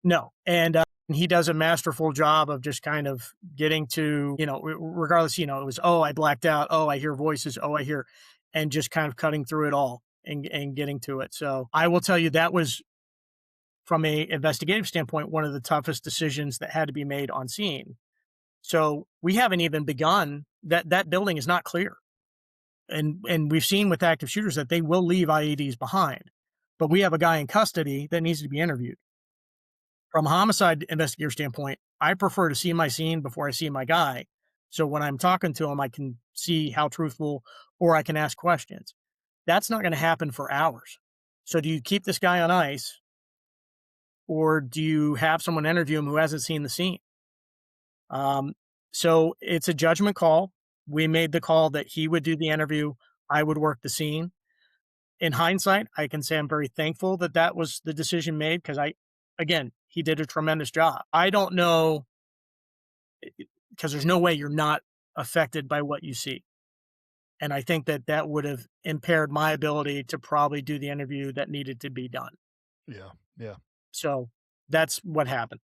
No. And he does a masterful job of just kind of getting to, regardless, it was, oh, I blacked out. Oh, I hear voices. Oh, I hear, and just kind of cutting through it all and getting to it. So I will tell you that was, from a investigative standpoint, one of the toughest decisions that had to be made on scene. So we haven't even begun that building is not clear. And we've seen with active shooters that they will leave IEDs behind, but we have a guy in custody that needs to be interviewed. From a homicide investigator standpoint, I prefer to see my scene before I see my guy. So when I'm talking to him, I can see how truthful, or I can ask questions. That's not going to happen for hours. So do you keep this guy on ice, or do you have someone interview him who hasn't seen the scene? So it's a judgment call. We made the call that he would do the interview. I would work the scene. In hindsight, I can say I'm very thankful that was the decision made because he did a tremendous job. I don't know, because there's no way you're not affected by what you see. And I think that would have impaired my ability to probably do the interview that needed to be done. Yeah. So that's what happened.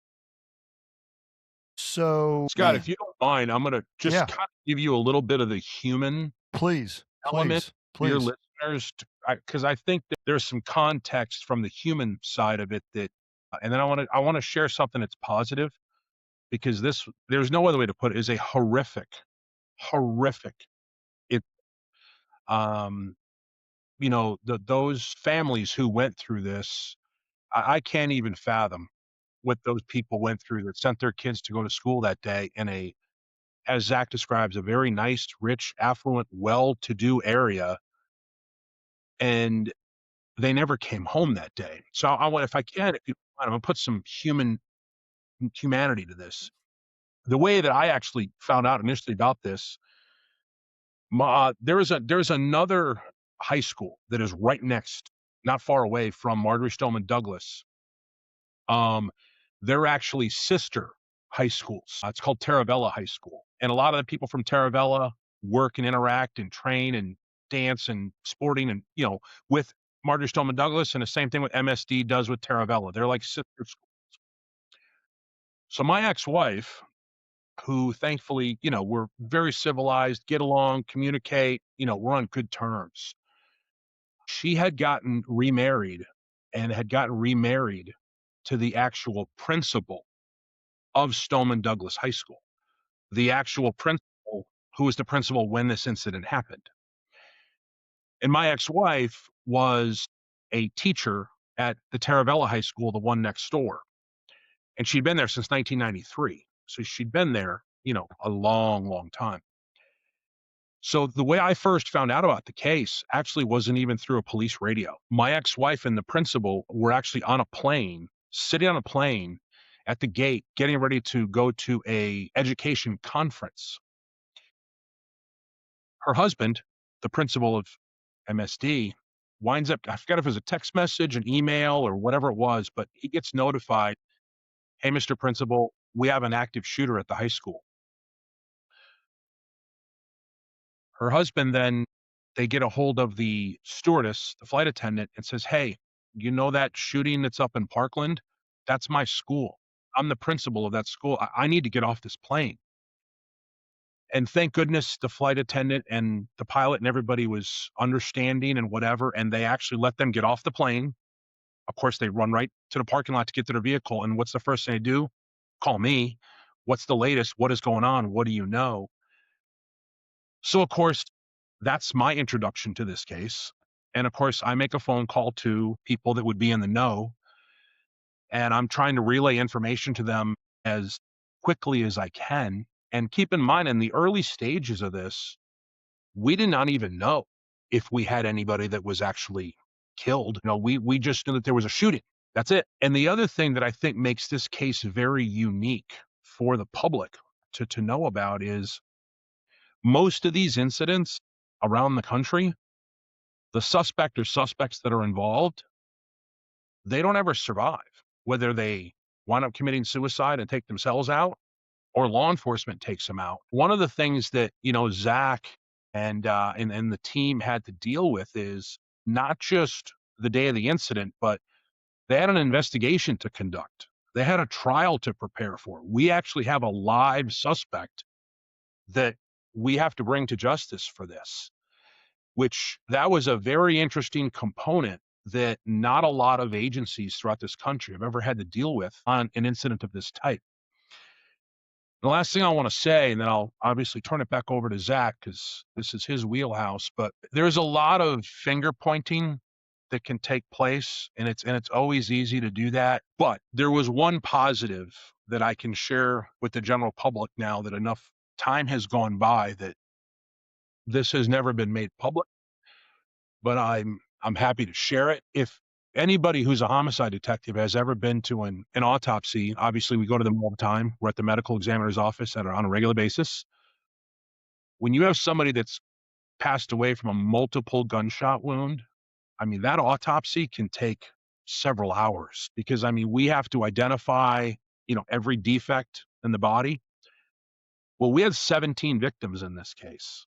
So, Scott, if you don't mind, I'm going to just yeah, kind of give you a little bit of the human please, element please, for your please. listeners, because I think that there's some context from the human side of it that, and then I want to share something that's positive because there's no other way to put it, is a horrific. It, um, those families who went through this, I can't even fathom what those people went through that sent their kids to go to school that day in a, as Zach describes, a very nice, rich, affluent, well-to-do area, and they never came home that day. So I want, if I can, if you, I'm gonna put some humanity to this. The way that I actually found out initially about this, there's another high school that is right next, not far away from Marjory Stoneman Douglas. Um, they're actually sister high schools. It's called Taravella High School, and a lot of the people from Taravella work and interact and train and dance and sporting and with Marjory Stoneman Douglas, and the same thing with MSD does with Taravella. They're like sister schools. So my ex-wife, who thankfully, we're very civilized, get along, communicate, we're on good terms. She had gotten remarried to the actual principal of Stoneman Douglas High School, the actual principal who was the principal when this incident happened. And my ex-wife was a teacher at the Taravella High School, the one next door. And she'd been there since 1993. So she'd been there, a long, long time. So the way I first found out about the case actually wasn't even through a police radio. My ex-wife and the principal were actually on a plane, sitting on a plane at the gate, getting ready to go to a education conference. Her husband, the principal of MSD, winds up, I forgot if it was a text message, an email, or whatever it was, but he gets notified, "Hey, Mr. Principal, we have an active shooter at the high school." Her husband then, they get a hold of the stewardess, the flight attendant, and says, "Hey, you know that shooting that's up in Parkland? That's my school. I'm the principal of that school. I need to get off this plane." And thank goodness the flight attendant and the pilot and everybody was understanding and whatever, and they actually let them get off the plane. Of course, they run right to the parking lot to get to their vehicle, and what's the first thing they do? Call me. "What's the latest? What is going on? What do you know?" So, of course, that's my introduction to this case. And of course, I make a phone call to people that would be in the know, and I'm trying to relay information to them as quickly as I can. And keep in mind, in the early stages of this, we did not even know if we had anybody that was actually killed. We just knew that there was a shooting. That's it. And the other thing that I think makes this case very unique for the public to know about is most of these incidents around the country, the suspect or suspects that are involved, they don't ever survive, whether they wind up committing suicide and take themselves out or law enforcement takes them out. One of the things that, Zack and the team had to deal with is not just the day of the incident, but they had an investigation to conduct. They had a trial to prepare for. We actually have a live suspect that we have to bring to justice for this, which that was a very interesting component that not a lot of agencies throughout this country have ever had to deal with on an incident of this type. The last thing I want to say, and then I'll obviously turn it back over to Zack because this is his wheelhouse, but there's a lot of finger pointing that can take place, and it's always easy to do that. But there was one positive that I can share with the general public now that enough time has gone by that this has never been made public, but I'm happy to share it. If anybody who's a homicide detective has ever been to an autopsy, obviously we go to them all the time. We're at the medical examiner's office on a regular basis. When you have somebody that's passed away from a multiple gunshot wound, I mean, that autopsy can take several hours because, I mean, we have to identify, every defect in the body. Well, we had 17 victims in this case.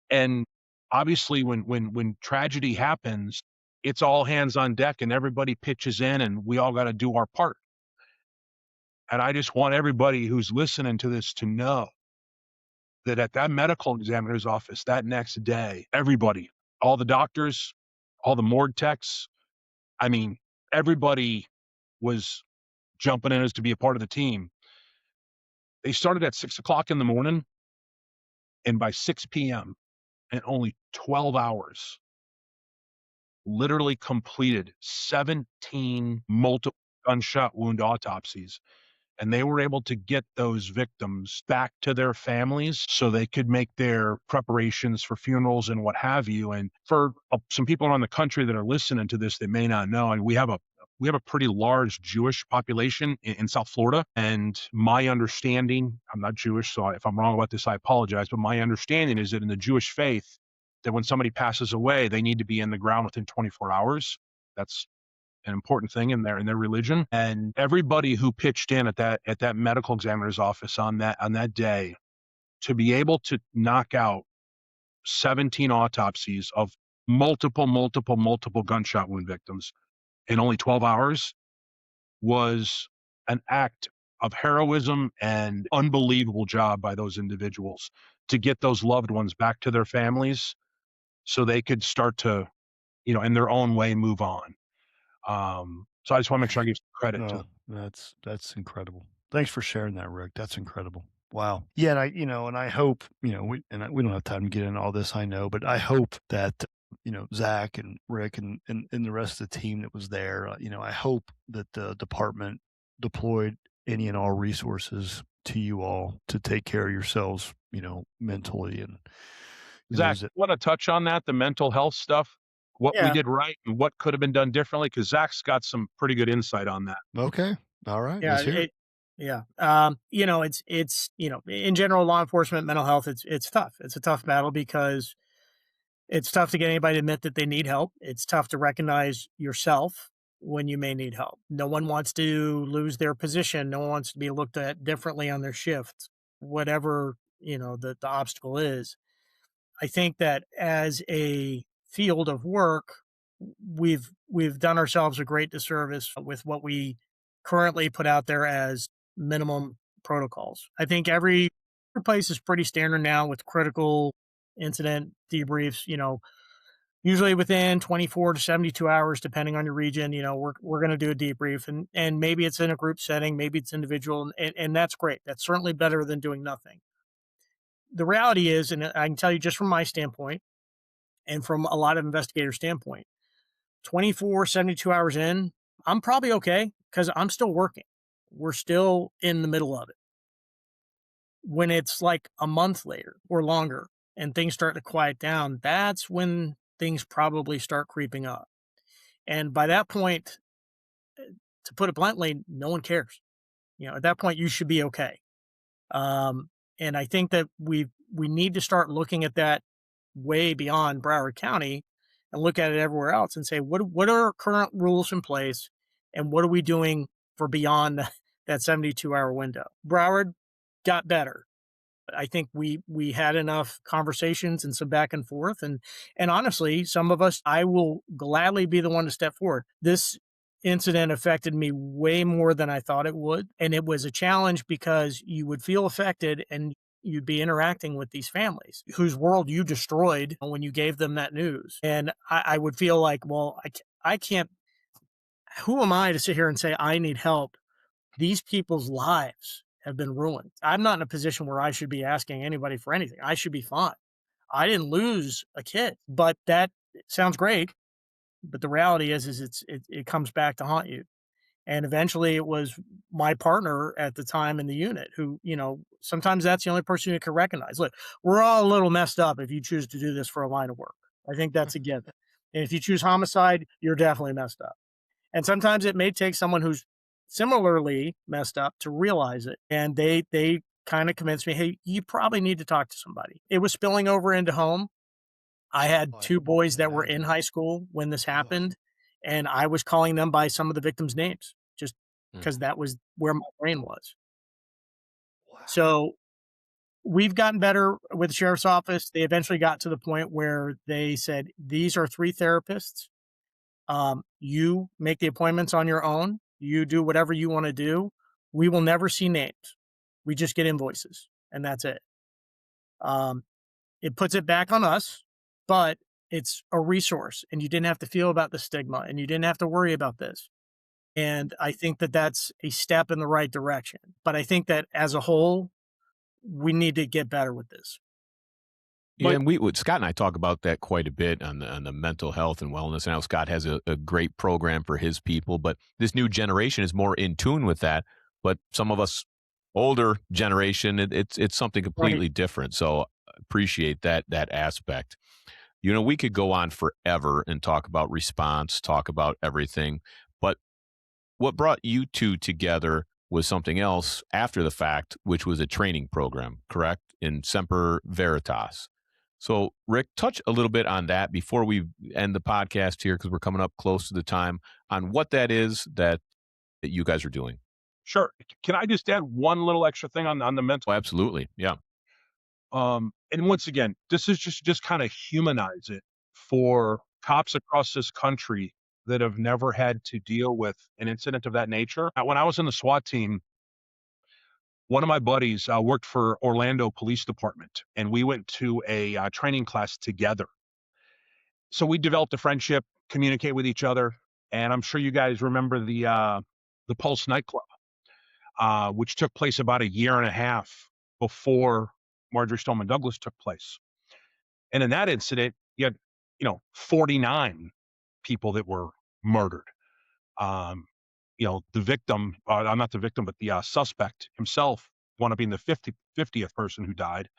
And obviously when tragedy happens, it's all hands on deck and everybody pitches in and we all got to do our part. And I just want everybody who's listening to this to know that at that medical examiner's office that next day, everybody, all the doctors, all the morgue techs, I mean, everybody was jumping in as to be a part of the team. They started at 6 o'clock in the morning, and by 6 p.m., in only 12 hours, literally completed 17 multiple gunshot wound autopsies. And they were able to get those victims back to their families so they could make their preparations for funerals and what have you. And for some people around the country that are listening to this that may not know, and we have a pretty large Jewish population in South Florida. And my understanding, I'm not Jewish, so if I'm wrong about this, I apologize. But my understanding is that in the Jewish faith, that when somebody passes away, they need to be in the ground within 24 hours. That's an important thing in their religion. And everybody who pitched in at that medical examiner's office on that day to be able to knock out 17 autopsies of multiple gunshot wound victims in only 12 hours was an act of heroism and unbelievable job by those individuals to get those loved ones back to their families so they could start to, in their own way, move on. So I just want to make sure I give some credit to No, that's incredible. Thanks for sharing that, Rick. That's incredible. Wow. Yeah, and I hope, we don't have time to get into all this, I know, but I hope that Zack and Rick and the rest of the team that was there, I hope that the department deployed any and all resources to you all to take care of yourselves, mentally and Zack. those that, Want to touch on that, the mental health stuff, what we Yeah. did right and what could have been done differently? Because Zack's got some pretty good insight on that. okay. All right. Yeah. Let's hear it. Yeah. It's, in general, law enforcement, mental health, it's tough. It's a tough battle because it's tough to get anybody to admit that they need help. It's tough to recognize yourself when you may need help. No one wants to lose their position. No one wants to be looked at differently on their shift, whatever, the obstacle is. I think that as a field of work, we've done ourselves a great disservice with what we currently put out there as minimum protocols. I think every place is pretty standard now with critical incident debriefs, usually within 24 to 72 hours, depending on your region, we're going to do a debrief and maybe it's in a group setting, maybe it's individual, and that's great. That's certainly better than doing nothing. The reality is, and I can tell you just from my standpoint and from a lot of investigators' standpoint, 24, 72 hours in, I'm probably okay because I'm still working. We're still in the middle of it. When it's like a month later or longer and things start to quiet down, that's when things probably start creeping up. And by that point, to put it bluntly, no one cares. At that point, you should be okay. And I think that we need to start looking at that way beyond Broward County and look at it everywhere else and say, what are our current rules in place and what are we doing for beyond that 72-hour window? Broward got better. I think we had enough conversations and some back and forth. And honestly, some of us, I will gladly be the one to step forward. This incident affected me way more than I thought it would. And it was a challenge because you would feel affected and you'd be interacting with these families whose world you destroyed when you gave them that news. And I would feel like, well, I can't, who am I to sit here and say I need help? These people's lives have been ruined. I'm not in a position where I should be asking anybody for anything. I should be fine. I didn't lose a kid, but that sounds great. But the reality is it comes back to haunt you. And eventually it was my partner at the time in the unit who, sometimes that's the only person you can recognize. Look, we're all a little messed up if you choose to do this for a line of work. I think that's a given. And if you choose homicide, you're definitely messed up. And sometimes it may take someone who's similarly messed up to realize it. And they kind of convinced me, hey, you probably need to talk to somebody. It was spilling over into home. I had two boys that were in high school when this happened, and I was calling them by some of the victims' names just because that was where my brain was. Wow. So we've gotten better with the sheriff's office. They eventually got to the point where they said, these are 3 therapists. You make the appointments on your own. You do whatever you want to do. We will never see names. We just get invoices, and that's it. It puts it back on us, but it's a resource, and you didn't have to feel about the stigma, and you didn't have to worry about this. And I think that that's a step in the right direction. But I think that as a whole, we need to get better with this. Yeah, and Scott and I talk about that quite a bit on the mental health and wellness. And how Scott has a great program for his people, but this new generation is more in tune with that. But some of us older generation, it's something completely different. So appreciate that aspect. You know, we could go on forever and talk about response, talk about everything, but what brought you two together was something else after the fact, which was a training program, correct? In Semper Veritas. So, Rick, touch a little bit on that before we end the podcast here, because we're coming up close to the time, on what that is that you guys are doing. Sure. Can I just add one little extra thing on the mental? Oh, absolutely. Yeah. And once again, this is just kind of humanize it for cops across this country that have never had to deal with an incident of that nature. When I was in the SWAT team, one of my buddies worked for Orlando Police Department, and we went to a training class together. So we developed a friendship, communicate with each other, and I'm sure you guys remember the Pulse nightclub, which took place about a year and a half before Marjory Stoneman Douglas took place. And in that incident, you had 49 people that were murdered. Um, the victim, not the victim, but the suspect himself wound up being the 50th person who died.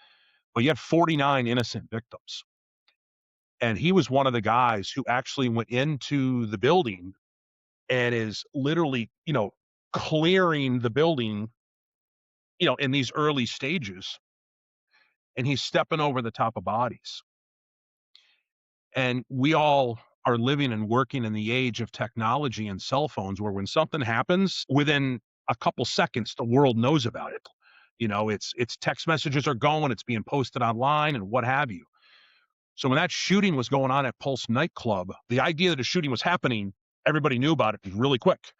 But you had 49 innocent victims. And he was one of the guys who actually went into the building and is literally, clearing the building, in these early stages. And he's stepping over the top of bodies. And we all are living and working in the age of technology and cell phones, where when something happens, within a couple seconds, the world knows about it. It's text messages are going, it's being posted online and what have you. So when that shooting was going on at Pulse nightclub, the idea that a shooting was happening, everybody knew about it really quick.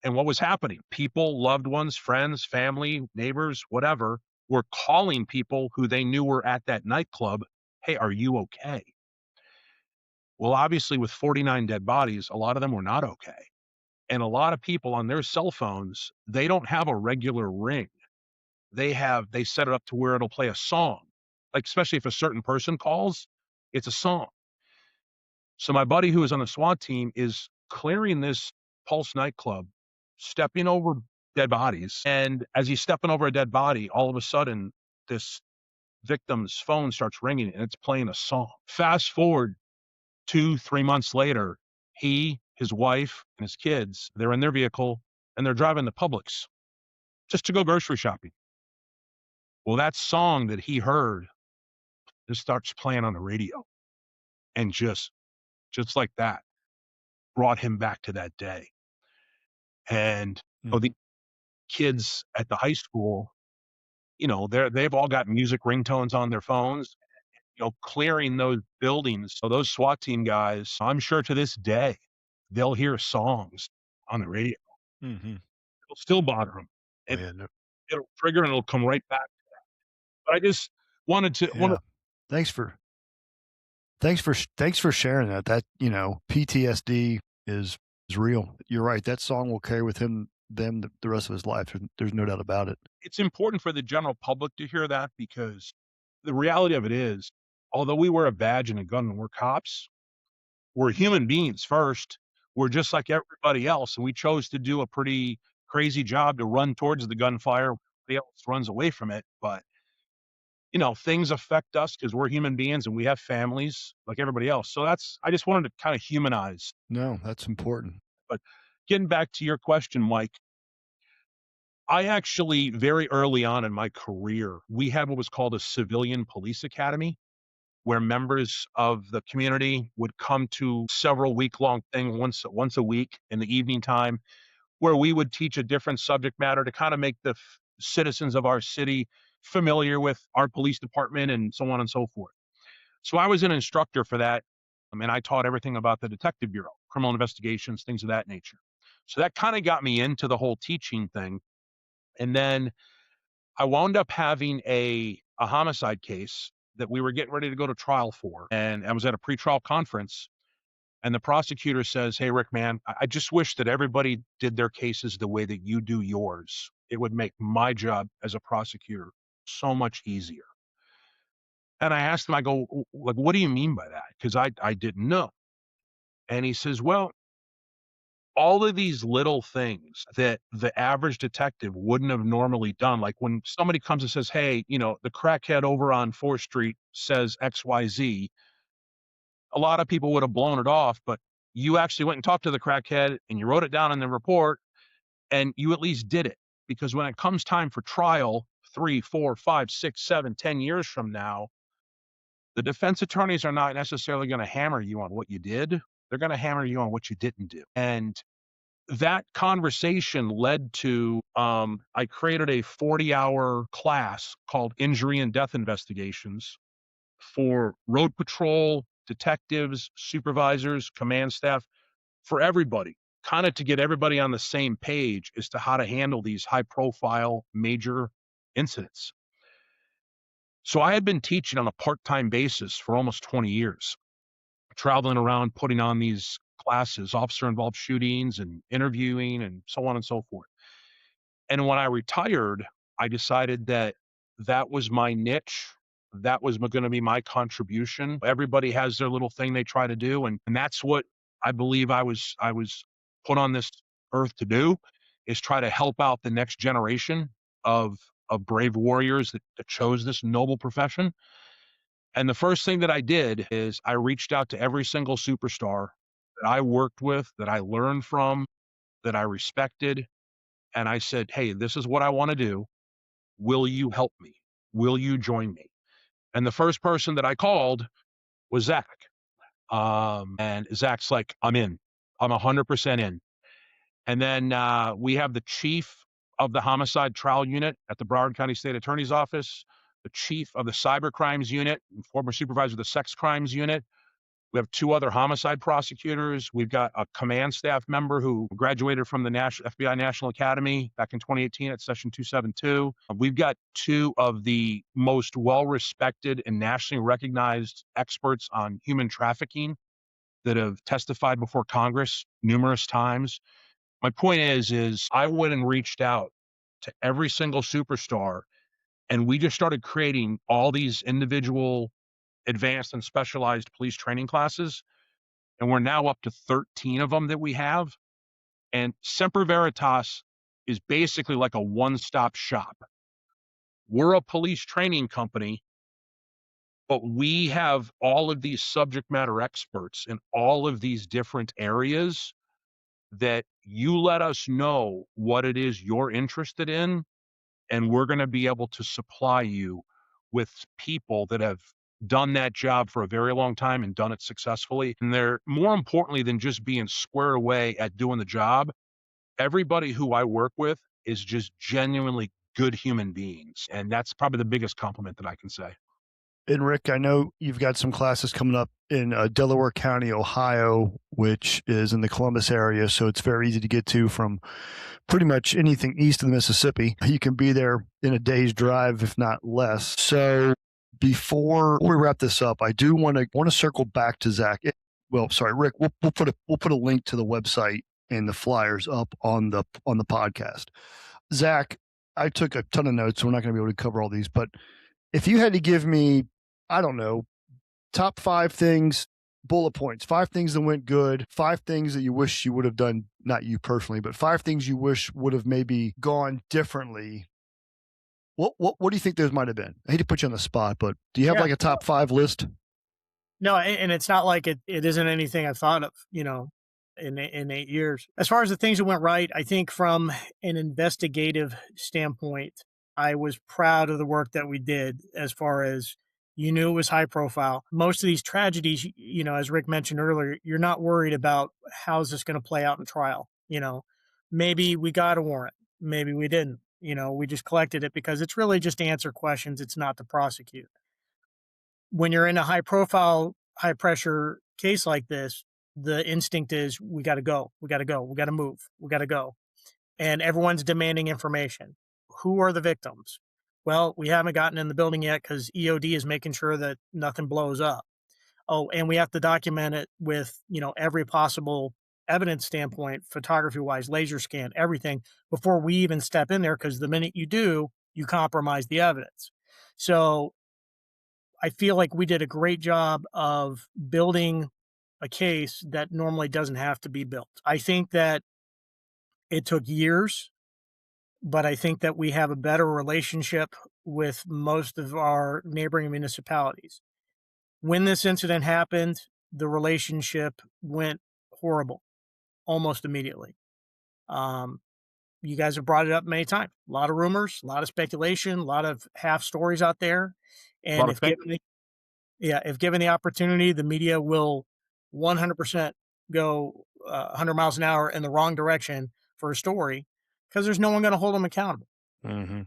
And what was happening? People, loved ones, friends, family, neighbors, whatever, were calling people who they knew were at that nightclub. Hey, are you okay? Well, obviously, with 49 dead bodies, a lot of them were not okay. And a lot of people on their cell phones, they don't have a regular ring. They set it up to where it'll play a song. Like, especially if a certain person calls, it's a song. So my buddy who was on the SWAT team is clearing this Pulse nightclub, stepping over dead bodies. And as he's stepping over a dead body, all of a sudden, this victim's phone starts ringing and it's playing a song. Fast forward 2-3 months later, he, his wife, and his kids, they're in their vehicle and they're driving to Publix just to go grocery shopping. Well, that song that he heard just starts playing on the radio, and just like that, brought him back to that day. And the kids at the high school, they've all got music ringtones on their phones, clearing those buildings. So those SWAT team guys, I'm sure to this day, they'll hear songs on the radio. Mm-hmm. It'll still bother them. And it'll trigger and it'll come right back to that. But I just wanted to. Thanks for sharing that. That, PTSD is real. You're right. That song will carry with them the rest of his life. There's no doubt about it. It's important for the general public to hear that, because the reality of it is, although we wear a badge and a gun and we're cops, we're human beings first. We're just like everybody else, and we chose to do a pretty crazy job to run towards the gunfire. Everybody else runs away from it, but things affect us because we're human beings and we have families like everybody else. So I just wanted to kind of humanize. No, that's important. But getting back to your question, Mike, I actually, very early on in my career, we had what was called a civilian police academy, where members of the community would come to several week-long thing once a week in the evening time, where we would teach a different subject matter to kind of make the citizens of our city familiar with our police department and so on and so forth. So I was an instructor for that. And I taught everything about the detective bureau, criminal investigations, things of that nature. So that kind of got me into the whole teaching thing. And then I wound up having a homicide case that we were getting ready to go to trial for. And I was at a pretrial conference, and the prosecutor says, "Hey, Rick, man, I just wish that everybody did their cases the way that you do yours. It would make my job as a prosecutor so much easier." And I asked him, I go, like, what do you mean by that? Because I didn't know. And he says, well, all of these little things that the average detective wouldn't have normally done, like when somebody comes and says, hey, the crackhead over on 4th Street says XYZ, a lot of people would have blown it off, but you actually went and talked to the crackhead and you wrote it down in the report and you at least did it. Because when it comes time for trial, 3, 4, 5, 6, 7, 10 years from now, the defense attorneys are not necessarily going to hammer you on what you did. They're going to hammer you on what you didn't do. And that conversation led to I created a 40-hour class called Injury and Death Investigations for road patrol, detectives, supervisors, command staff, for everybody, kind of to get everybody on the same page as to how to handle these high profile major incidents. So I had been teaching on a part-time basis for almost 20 years, traveling around, putting on these classes, officer-involved shootings and interviewing and so on and so forth. And when I retired, I decided that that was my niche. That was going to be my contribution. Everybody has their little thing they try to do, and that's what I believe I was put on this earth to do, is try to help out the next generation of brave warriors that chose this noble profession. And the first thing that I did is I reached out to every single superstar that I worked with, that I learned from, that I respected. And I said, hey, this is what I want to do. Will you help me? Will you join me? And the first person that I called was Zack. And Zack's like, I'm in. I'm 100% in. And then we have the chief of the homicide trial unit at the Broward County State Attorney's Office, the chief of the cyber crimes unit, and former supervisor of the sex crimes unit. We have 2 other homicide prosecutors. We've got a command staff member who graduated from the FBI National Academy back in 2018 at Session 272. We've got 2 of the most well-respected and nationally recognized experts on human trafficking that have testified before Congress numerous times. My point is I went and reached out to every single superstar, and we just started creating all these individual advanced and specialized police training classes. And we're now up to 13 of them that we have. And Semper Veritas is basically like a one-stop shop. We're a police training company, but we have all of these subject matter experts in all of these different areas that you let us know what it is you're interested in, and we're going to be able to supply you with people that have done that job for a very long time and done it successfully. And they're, more importantly than just being squared away at doing the job, everybody who I work with is just genuinely good human beings. And that's probably the biggest compliment that I can say. And Rick, I know you've got some classes coming up in Delaware County, Ohio, which is in the Columbus area. So it's very easy to get to from pretty much anything east of the Mississippi. You can be there in a day's drive, if not less. So before we wrap this up, I do want to circle back to Zack. Well, sorry, Rick. We'll put a link to the website and the flyers up on the podcast. Zack, I took a ton of notes, so we're not going to be able to cover all these. But if you had to give me, I don't know, top 5 things, bullet points, 5 things that went good, 5 things that you wish you would have done, not you personally, but 5 things you wish would have maybe gone differently. What do you think those might have been? I hate to put you on the spot, but do you have like a top 5 list? No, and it's not like it isn't anything I've thought of, in 8 years. As far as the things that went right, I think from an investigative standpoint, I was proud of the work that we did. As far as, you knew it was high profile. Most of these tragedies, as Rick mentioned earlier, you're not worried about how's this going to play out in trial. Maybe we got a warrant, maybe we didn't. We just collected it because it's really just to answer questions. It's not to prosecute. When you're in a high profile, high pressure case like this, the instinct is we got to go, we got to go, we got to move, we got to go. And everyone's demanding information. who are the victims? Well, we haven't gotten in the building yet because EOD is making sure that nothing blows up. Oh, and we have to document it with, every possible evidence standpoint, photography wise, laser scan, everything before we even step in there. Cause the minute you do, you compromise the evidence. So I feel like we did a great job of building a case that normally doesn't have to be built. I think that it took years, but I think that we have a better relationship with most of our neighboring municipalities. When this incident happened, the relationship went horrible almost immediately. Um, you guys have brought it up many times. A lot of rumors, a lot of speculation, a lot of half stories out there. A lot And of thinking. if given the opportunity, the media will 100% go 100 miles an hour in the wrong direction for a story because there's no one going to hold them accountable. Mm-hmm.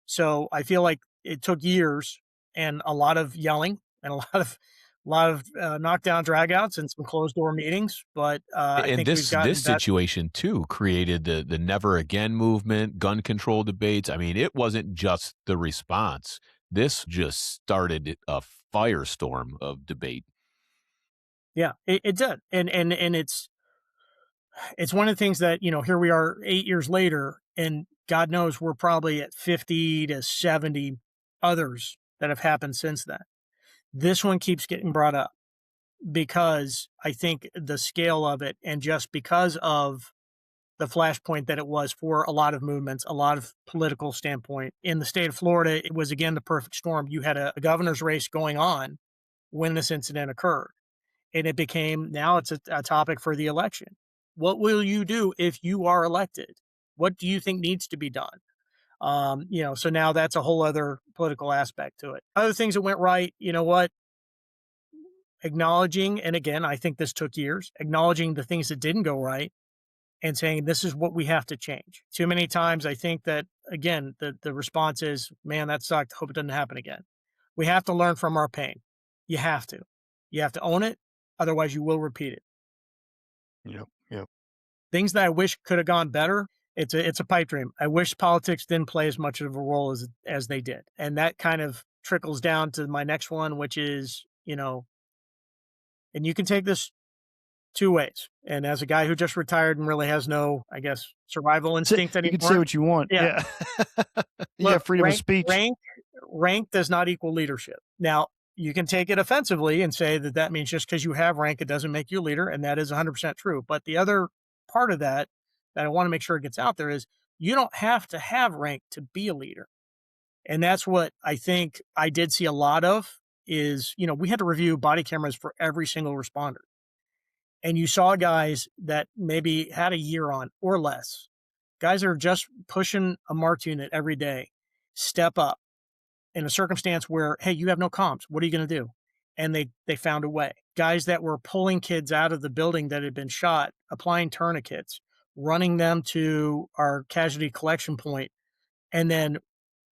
So I feel like it took years and a lot of yelling and a lot of knockdown dragouts and some closed door meetings. But I And think we've this gotten that. situation too created the never again movement, gun control debates. I mean, it wasn't just the response. This just started a firestorm of debate. Yeah, it did. And it's one of the things that, here we are 8 years later, and God knows we're probably at 50 to 70 others that have happened since then. This one keeps getting brought up because I think the scale of it, and just because of the flashpoint that it was for a lot of movements, a lot of political standpoint. In the state of Florida, it was again the perfect storm. You had a governor's race going on when this incident occurred, and it became now it's a topic for the election. What will you do if you are elected? What do you think needs to be done? So now that's a whole other political aspect to it. Other things that went right, you know what? Acknowledging, and again, I think this took years, acknowledging the things that didn't go right and saying this is what we have to change. Too many times I think that again the response is, man, that sucked. Hope it doesn't happen again. We have to learn from our pain. You have to. You have to own it, otherwise you will repeat it. Yep. Yep. Things that I wish could have gone better. It's a pipe dream. I wish politics didn't play as much of a role as they did. And that kind of trickles down to my next one, which is, and you can take this two ways. And as a guy who just retired and really has no, I guess, survival instinct You can say anymore. what you want. Yeah. Yeah. You Look, have freedom of speech. rank does not equal leadership. Now, you can take it offensively and say that means just because you have rank, it doesn't make you a leader. And that is 100% true. But the other part of that I want to make sure it gets out there is you don't have to have rank to be a leader. And that's what I think I did see a lot of is, we had to review body cameras for every single responder. And you saw guys that maybe had a year on or less. Guys that are just pushing a MART unit every day, step up in a circumstance where, hey, you have no comms. What are you going to do? And they found a way. Guys that were pulling kids out of the building that had been shot, applying tourniquets, running them to our casualty collection point, and then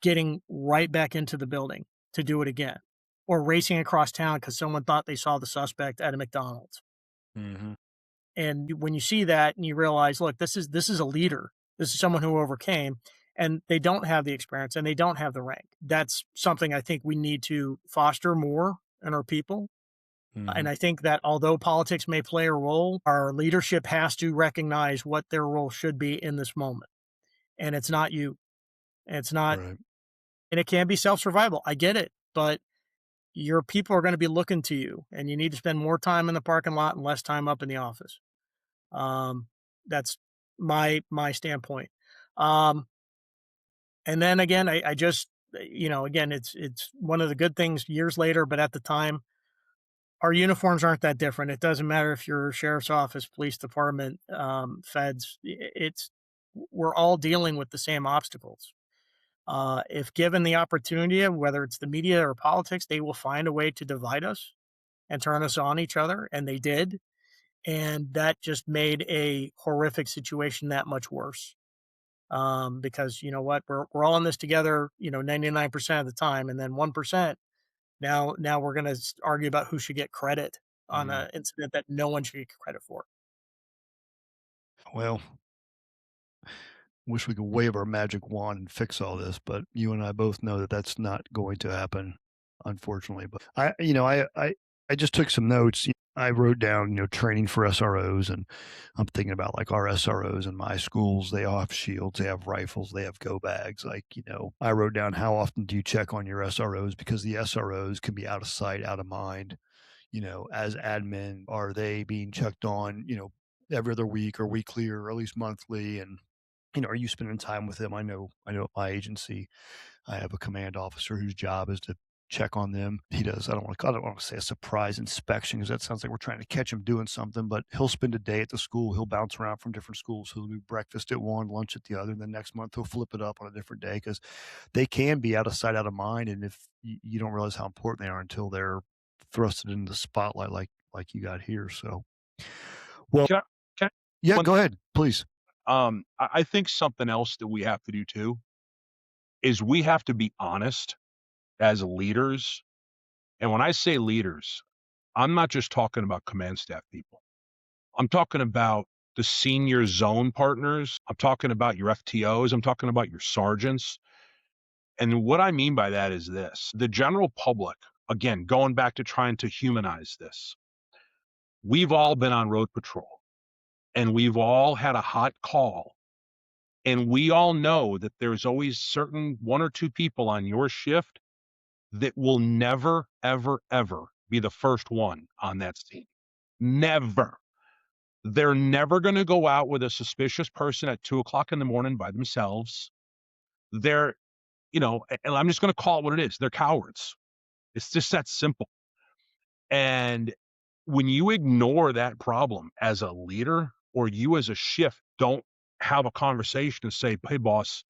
getting right back into the building to do it again, or racing across town because someone thought they saw the suspect at a McDonald's. Mm-hmm. And when you see that and you realize, look, this is a leader. This is someone who overcame, and they don't have the experience and they don't have the rank. That's something I think we need to foster more in our people. Mm-hmm. And I think that although politics may play a role, our leadership has to recognize what their role should be in this moment. And it's not you. It's not, Right. and it can be self-survival. I get it, but your people are going to be looking to you, and you need to spend more time in the parking lot and less time up in the office. That's my standpoint. Um, and then again, I just, again, it's one of the good things years later, but at the time, our uniforms aren't that different. It doesn't matter if you're sheriff's office, police department, feds. We're all dealing with the same obstacles. If given the opportunity, whether it's the media or politics, they will find a way to divide us and turn us on each other, and they did. And that just made a horrific situation that much worse. Because you know what, we're all in this together, 99% of the time, and then 1%. Now we're going to argue about who should get credit on an incident that no one should get credit for. Well, wish we could wave our magic wand and fix all this, but you and I both know that that's not going to happen, unfortunately. But I just took some notes. I wrote down, training for SROs, and I'm thinking about like our SROs in my schools. They all have shields, they have rifles, they have go bags. Like, I wrote down, how often do you check on your SROs? Because the SROs can be out of sight, out of mind. As admin, are they being checked on, every other week or weekly or at least monthly? And, are you spending time with them? I know at my agency, I have a command officer whose job is to check on them. He does, I don't want to say a surprise inspection, because that sounds like we're trying to catch him doing something, but he'll spend a day at the school. He'll bounce around from different schools. He'll do breakfast at one, lunch at the other. And then next month he'll flip it up on a different day, because they can be out of sight, out of mind. And if you don't realize how important they are until they're thrusted into the spotlight, like you got here. So, well, Can yeah, one go ahead, please. I think something else that we have to do too is we have to be honest as leaders. And when I say leaders, I'm not just talking about command staff people. I'm talking about the senior zone partners. I'm talking about your FTOs. I'm talking about your sergeants. And what I mean by that is this: the general public, again, going back to trying to humanize this, we've all been on road patrol and we've all had a hot call. And we all know that there's always certain one or two people on your shift that will never, ever, ever be the first one on that scene. Never. They're never going to go out with a suspicious person at 2 o'clock in the morning by themselves. They're, and I'm just going to call it what it is. They're cowards. It's just that simple. And when you ignore that problem as a leader, or you as a shift don't have a conversation and say, hey, boss,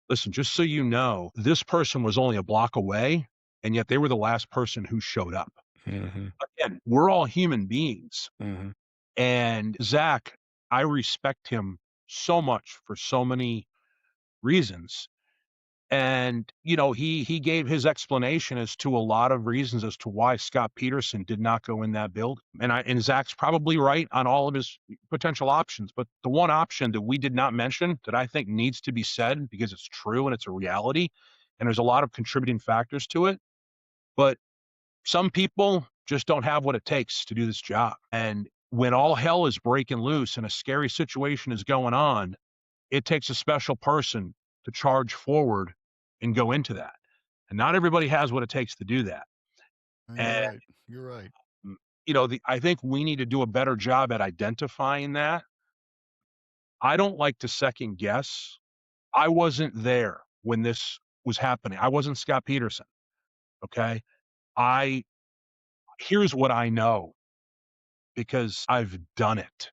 listen, just so you know, this person was only a block away, and yet they were the last person who showed up. Mm-hmm. Again, we're all human beings. Mm-hmm. And Zack, I respect him so much for so many reasons. And, he gave his explanation as to a lot of reasons as to why Scott Peterson did not go in that build. And Zach's probably right on all of his potential options. But the one option that we did not mention that I think needs to be said, because it's true and it's a reality, and there's a lot of contributing factors to it, but some people just don't have what it takes to do this job. And when all hell is breaking loose and a scary situation is going on, it takes a special person to charge forward and go into that. And not everybody has what it takes to do that. You're And, right. You're right. I think we need to do a better job at identifying that. I don't like to second guess. I wasn't there when this was happening. I wasn't Scott Peterson. Okay. I, Here's what I know, because I've done it.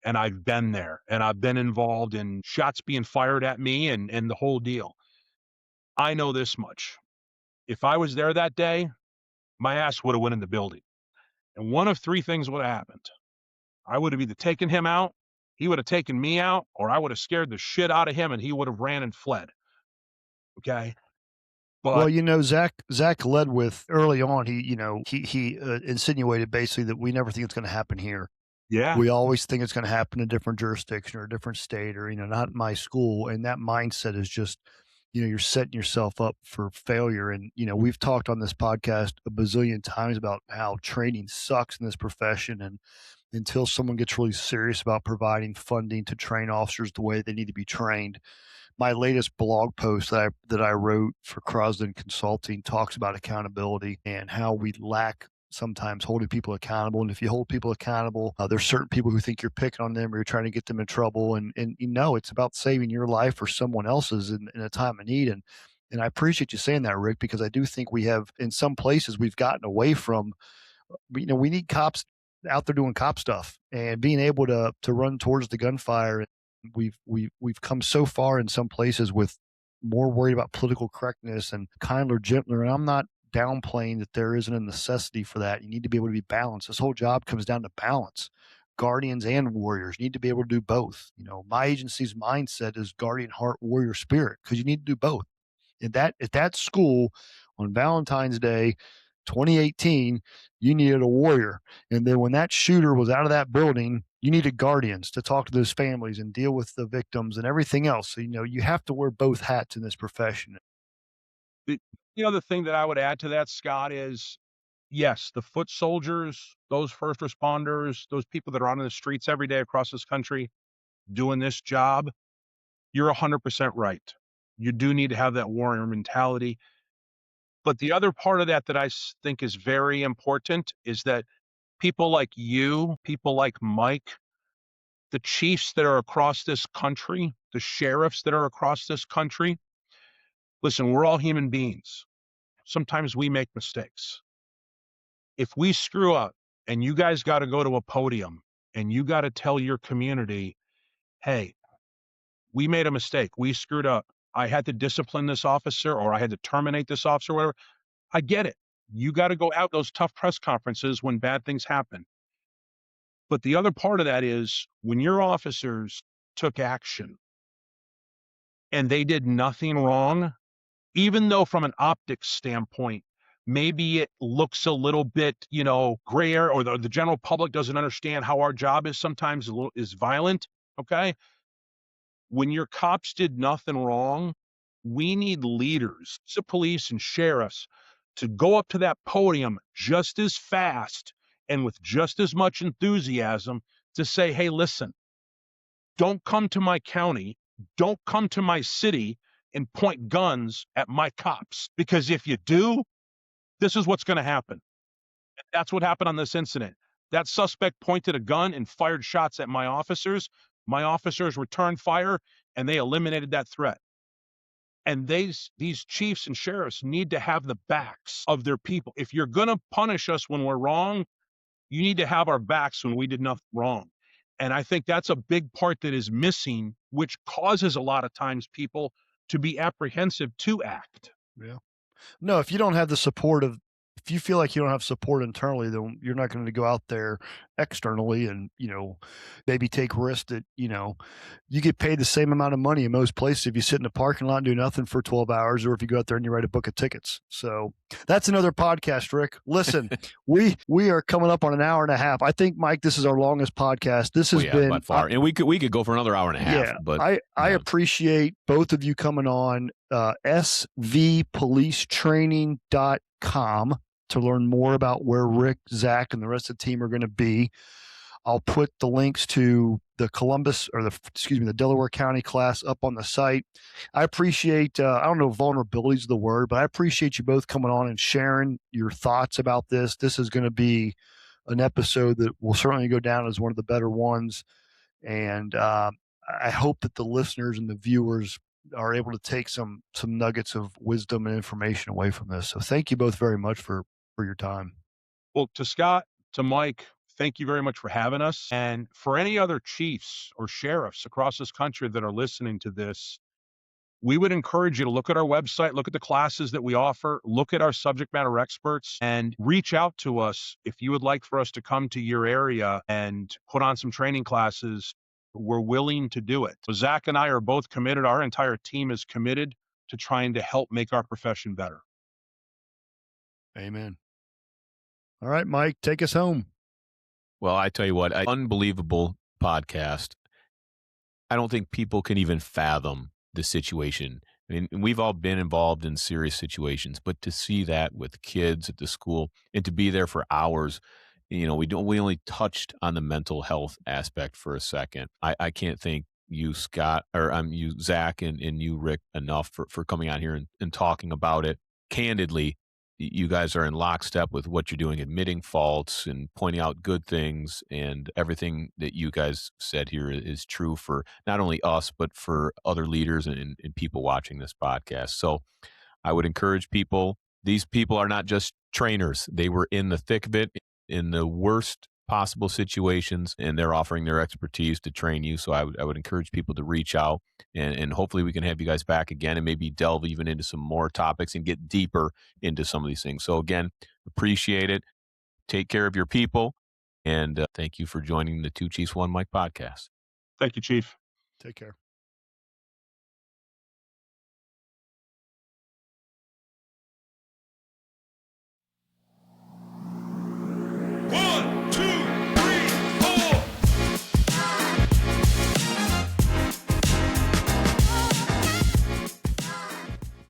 And I've been there, and I've been involved in shots being fired at me and the whole deal. I know this much. If I was there that day, my ass would have went in the building. And one of three things would have happened. I would have either taken him out, he would have taken me out, or I would have scared the shit out of him and he would have ran and fled. Okay. Well, But Zack led with early on. He insinuated basically that we never think it's going to happen here. yeah, We always think it's going to happen in a different jurisdiction or a different state, or not in my school. And that mindset is just, you're setting yourself up for failure. And we've talked on this podcast a bazillion times about how training sucks in this profession, and until someone gets really serious about providing funding to train officers the way they need to be trained. My latest blog post that I wrote for Crosden Consulting talks about accountability and how we lack sometimes holding people accountable. And if you hold people accountable, there's certain people who think you're picking on them or you're trying to get them in trouble. And it's about saving your life or someone else's in a time of need. And I appreciate you saying that, Rick, because I do think we have, in some places, we've gotten away from, we need cops out there doing cop stuff and being able to run towards the gunfire. We've come so far in some places with more worried about political correctness and kinder, gentler. And I'm not downplaying that there isn't a necessity for that. You need to be able to be balanced. This whole job comes down to balance. Guardians and warriors need to be able to do both. My agency's mindset is guardian heart, warrior spirit, because you need to do both. And at that school on Valentine's Day, 2018, you needed a warrior. And then when that shooter was out of that building, you needed guardians to talk to those families and deal with the victims and everything else. So, you have to wear both hats in this profession. The other thing that I would add to that, Scott, is yes, the foot soldiers, those first responders, those people that are out on the streets every day across this country doing this job, you're 100% right. You do need to have that warrior mentality. But the other part of that think is very important is that people like you, people like Mike, the chiefs that are across this country, the sheriffs that are across this country, listen, we're all human beings. Sometimes we make mistakes. If we screw up and you guys got to go to a podium and you got to tell your community, hey, we made a mistake. We screwed up. I had to discipline this officer or I had to terminate this officer, whatever. I get it. You got to go out those tough press conferences when bad things happen. But the other part of that is when your officers took action and they did nothing wrong, even though from an optics standpoint, maybe it looks a little bit, gray area, or the general public doesn't understand how our job is sometimes is violent. Okay. When your cops did nothing wrong, we need leaders, so police and sheriffs, to go up to that podium just as fast and with just as much enthusiasm to say, hey, listen, don't come to my county, don't come to my city and point guns at my cops. Because if you do, this is what's going to happen. That's what happened on this incident. That suspect pointed a gun and fired shots at my officers. My officers returned fire and they eliminated that threat. And these chiefs and sheriffs need to have the backs of their people. If you're going to punish us when we're wrong, you need to have our backs when we did nothing wrong. And I think that's a big part that is missing, which causes a lot of times people to be apprehensive to act. Yeah. No, if you don't have the support if you feel like you don't have support internally, then you're not going to go out there externally and, maybe take risks that, you get paid the same amount of money in most places if you sit in a parking lot and do nothing for 12 hours, or if you go out there and you write a book of tickets. So that's another podcast, Rick. Listen, we are coming up on an hour and a half. I think, Mike, this is our longest podcast. This has been by far. And we could go for another hour and a half. Yeah, but I appreciate both of you coming on. svpolicetraining.com to learn more about where Rick, Zack, and the rest of the team are going to be. I'll put the links to the the Delaware County class up on the site. I appreciate, I don't know if vulnerability is the word, but I appreciate you both coming on and sharing your thoughts about this. This is going to be an episode that will certainly go down as one of the better ones. And I hope that the listeners and the viewers are able to take some nuggets of wisdom and information away from this. So thank you both very much for your time. Well, to Scott, to Mike, thank you very much for having us. And for any other chiefs or sheriffs across this country that are listening to this, we would encourage you to look at our website, look at the classes that we offer, look at our subject matter experts, and reach out to us if you would like for us to come to your area and put on some training classes. We're willing to do it. So Zack and I are both committed. Our entire team is committed to trying to help make our profession better. Amen. All right, Mike, take us home. Well, I tell you what, unbelievable podcast. I don't think people can even fathom the situation. I mean, we've all been involved in serious situations, but to see that with kids at the school and to be there for hours, we only touched on the mental health aspect for a second. I can't thank you, Scott, or you, Zack, and you, Rick, enough for coming on here and talking about it candidly. You guys are in lockstep with what you're doing, admitting faults and pointing out good things, and everything that you guys said here is true for not only us, but for other leaders and people watching this podcast. So I would encourage people, these people are not just trainers. They were in the thick of it, in the worst possible situations, and they're offering their expertise to train you. So I would encourage people to reach out, and hopefully we can have you guys back again and maybe delve even into some more topics and get deeper into some of these things. So again, appreciate it. Take care of your people, and thank you for joining the Two Chiefs, One Mike podcast. Thank you, Chief. Take care.